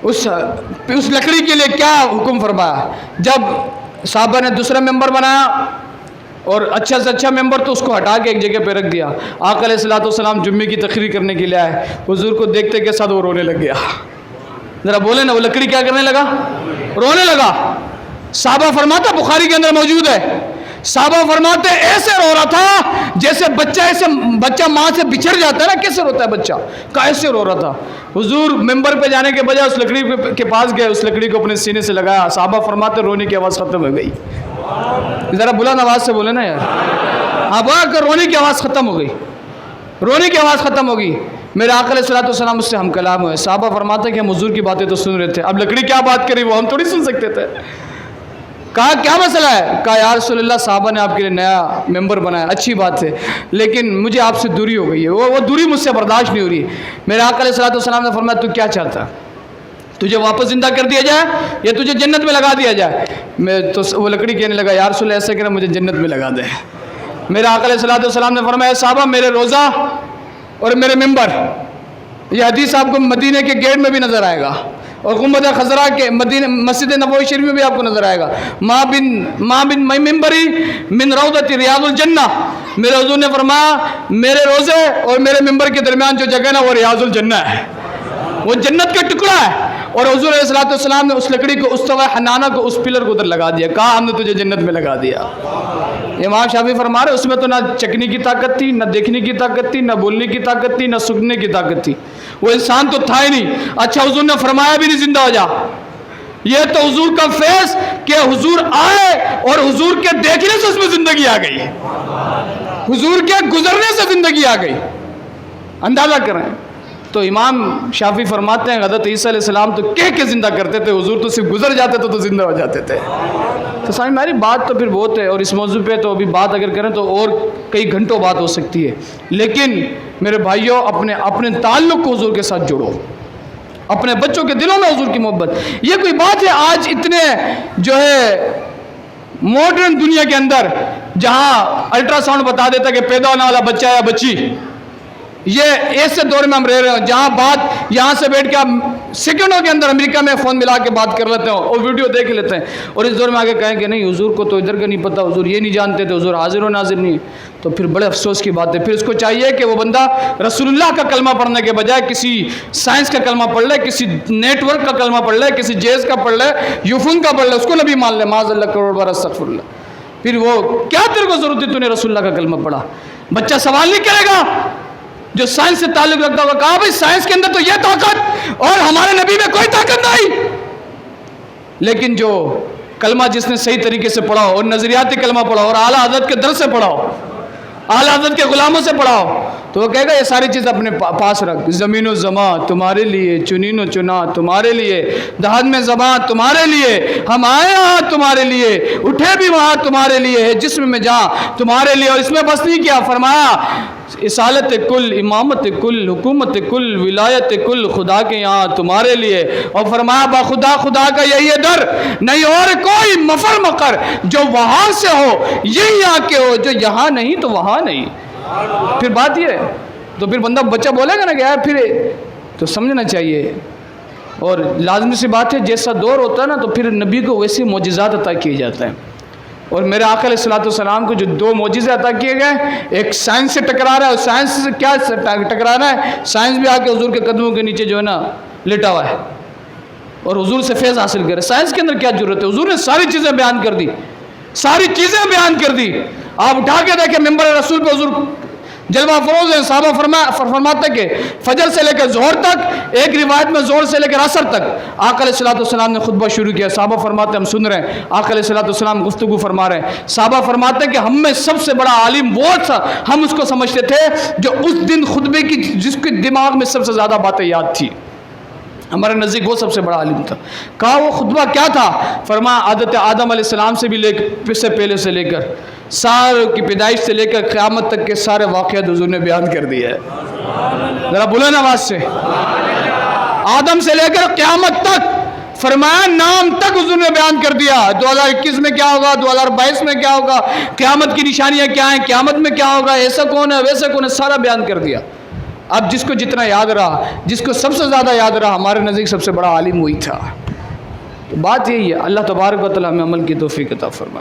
اس لکڑی کے لیے کیا حکم فرمایا؟ جب صحابہ نے دوسرا ممبر بنایا اور اچھا سے اچھا ممبر تو اس کو ہٹا کے ایک جگہ پہ رکھ دیا، آقا علیہ الصلوۃ والسلام جمعے کی تقریر کرنے کے لیے آئے، حضور کو دیکھتے کے ساتھ وہ رونے لگ گیا۔ ذرا بولے نا، وہ لکڑی کیا کرنے لگا؟ رونے لگا۔ صحابہ فرماتا، بخاری کے اندر موجود ہے، صحابہ فرماتے ایسے رو رہا تھا جیسے بچہ ماں سے بچھڑ جاتا ہے نا، کیسے روتا ہے بچہ، کیسے رو رہا تھا۔ حضور ممبر پہ جانے کے بجائے اس لکڑی کے پاس گئے، اس لکڑی کو اپنے سینے سے لگایا، صحابہ فرماتے رونے کی آواز ختم ہو گئی۔ ذرا بلند آواز سے بولے نا یار، ہاں بولا کہ رونے کی آواز ختم ہو گئی، رونے کی آواز ختم ہو گئی۔ میرے آقا علیہ الصلوۃ والسلام اس سے ہم کلام ہوئے، صحابہ فرماتے کہ ہم حضور کی باتیں تو سن رہے تھے، اب لکڑی کیا بات کری وہ ہم تھوڑی سن سکتے تھے۔ کہا کیا مسئلہ ہے؟ کہا یا رسول اللہ صحابہ نے آپ کے لیے نیا ممبر بنایا، اچھی بات ہے، لیکن مجھے آپ سے دوری ہو گئی ہے، وہ دوری مجھ سے برداشت نہیں ہو رہی۔ میرے آقا علیہ الصلوۃ والسلام نے فرمایا تو کیا چاہتا؟ تجھے واپس زندہ کر دیا جائے یا تجھے جنت میں لگا دیا جائے؟ میں تو وہ لکڑی کہنے لگا یا رسول اللہ ایسے کرنا، مجھے جنت میں لگا دے۔ میرے آقا علیہ الصلوۃ والسلام نے فرمایا صحابہ میرے روزہ اور میرے ممبر، یہ حدیث آپ کو مدینے کے گیٹ میں بھی نظر آئے گا اور گنبد خضرا کے مدینہ مسجد نبوی شریف میں بھی آپ کو نظر آئے گا، ما بن ممبری من روضۃ ریاض الجنہ، میرے حضور نے فرمایا میرے روزے اور میرے ممبر کے درمیان جو جگہ نا وہ ریاض الجنہ ہے، وہ جنت کا ٹکڑا ہے۔ اور حضور علیہ الصلوۃ والسلام نے اس لکڑی کو، استوائے حنانہ کو، اس پلر کو ادھر لگا دیا، کہا ہم نے تجھے جنت میں لگا دیا۔ امام شافعی فرما رہے اس میں تو نہ چکنے کی طاقت تھی، نہ دیکھنے کی طاقت تھی، نہ بولنے کی طاقت تھی، نہ سننے کی طاقت تھی، وہ انسان تو تھا ہی نہیں۔ اچھا حضور نے فرمایا بھی نہیں زندہ ہو جا، یہ تو حضور کا فیض کہ حضور آئے اور حضور کے دیکھنے سے اس میں زندگی آ گئی، حضور کے گزرنے سے زندگی آ گئی، اندازہ کریں۔ تو امام شافعی فرماتے ہیں حضرت عیسیٰ علیہ السلام تو کہہ کے زندہ کرتے تھے، حضور تو صرف گزر جاتے تو زندہ ہو جاتے تھے۔ تو سامنے ہماری بات تو پھر بہت ہے، اور اس موضوع پہ تو ابھی بات اگر کریں تو اور کئی گھنٹوں بات ہو سکتی ہے، لیکن میرے بھائیوں اپنے تعلق کو حضور کے ساتھ جوڑو، اپنے بچوں کے دلوں میں حضور کی محبت۔ یہ کوئی بات ہے آج اتنے جو ہے ماڈرن دنیا کے اندر جہاں الٹرا ساؤنڈ بتا دیتا کہ پیدا ہونے والا بچہ یا بچی، یہ ایسے دور میں ہم رہ رہے ہیں جہاں بات یہاں سے بیٹھ کے آپ سیکنڈوں کے اندر امریکہ میں فون ملا کے بات کر لیتے ہیں اور ویڈیو دیکھ لیتے ہیں، اور اس دور میں آگے کہیں کہ نہیں حضور کو تو ادھر کا نہیں پتہ، حضور یہ نہیں جانتے تھے، حضور حاضر و ناظر نہیں، تو پھر بڑے افسوس کی بات ہے۔ پھر اس کو چاہیے کہ وہ بندہ رسول اللہ کا کلمہ پڑھنے کے بجائے کسی سائنس کا کلمہ پڑھ لے، کسی نیٹ ورک کا کلمہ پڑھ لے، کسی جیز کا پڑھ لے، یوفون کا پڑھ لے، اس کو نبی مان لے، معاذ اللہ کروڑ بار استغفر اللہ۔ پھر وہ کیا تیرے کو ضرورت ہے تو نے رسول اللہ کا کلمہ پڑھا؟ بچہ سوال نہیں کرے گا جو سائنس سے تعلق رکھتا ہوگا، کہا بھائی سائنس کے اندر تو یہ طاقت اور ہمارے نبی میں کوئی طاقت نہیں، لیکن جو کلمہ جس نے صحیح طریقے سے پڑھا ہو اور نظریاتی کلمہ پڑھا ہو اور اعلیٰ حضرت کے در سے پڑھا ہو، اعلیٰ حضرت کے غلاموں سے پڑھا ہو، تو وہ کہے گا یہ ساری چیز اپنے پاس رکھ، زمین و زمان تمہارے لیے، چنین و چنا تمہارے لیے، دہن میں زبان تمہارے لیے، ہم آئے وہاں تمہارے لیے، اٹھے بھی وہاں تمہارے لیے ہے، جسم میں جہاں تمہارے لیے، اور اس میں بس نہیں کیا، فرمایا اصالت کل، امامت کل، حکومت کل، ولایت کل خدا کے یہاں تمہارے لیے، اور فرمایا بخدا خدا کا یہی ہے در، نہیں اور کوئی مفر مقر جو وہاں سے ہو یہی یہاں کے ہو، جو یہاں نہیں تو وہاں نہیں۔ پھر بات یہ ہے تو پھر بندہ بچہ بولے گا نا کہ یار پھر تو سمجھنا چاہیے، اور لازمی سی بات ہے جیسا دور ہوتا ہے نا تو پھر نبی کو ویسے معجزات عطا کیے جاتے ہیں، اور میرے آقا علیہ السلام کو جو دو معجزے عطا کیے گئے، ایک سائنس سے ٹکرا رہا ہے، اور سائنس سے کیا ٹکرا رہا ہے، سائنس بھی آ کے حضور کے قدموں کے نیچے جو ہے نا لیٹا ہوا ہے اور حضور سے فیض حاصل کرے۔ سائنس کے اندر کیا ضرورت ہے، حضور نے ساری چیزیں بیان کر دی، ساری چیزیں بیان کر دی۔ آپ اٹھا کے دیکھیں ممبر رسول پہ حضور جلوہ فروز ہیں، صحابہ فرماتے کہ فجر سے لے کر ظہر تک، ایک روایت میں ظہر سے لے کر عصر تک آقا علیہ السلام نے خطبہ شروع کیا، صحابہ فرماتے ہیں ہم سن رہے ہیں، آقا علیہ السلام گفتگو فرما رہے ہیں، صحابہ فرماتے ہیں کہ ہم میں سب سے بڑا عالم وہ تھا، ہم اس کو سمجھتے تھے جو اس دن خطبے کی جس کے دماغ میں سب سے زیادہ باتیں یاد تھی، ہمارے نزدیک وہ سب سے بڑا عالم تھا۔ کہا وہ خطبہ کیا تھا؟ فرمایا عادت آدم علیہ السلام سے بھی پہلے سے لے کر سارے کی پیدائش سے لے کر قیامت تک کے سارے واقعات حضور نے بیان کر دیا ہے۔ ذرا بلند آواز سے، آدم سے لے کر قیامت تک، فرمایا نام تک حضور نے بیان کر دیا، 2021 میں کیا ہوگا، 2022 میں کیا ہوگا، قیامت کی نشانیاں کیا ہیں، قیامت میں کیا ہوگا، ایسا کون ہے ویسا کون ہے، سارا بیان کر دیا۔ اب جس کو جتنا یاد رہا، جس کو سب سے زیادہ یاد رہا، ہمارے نزدیک سب سے بڑا عالم وہی تھا۔ تو بات یہی ہے، اللہ تبارک و تعالی ہمیں عمل کی توفیق عطا فرمائے۔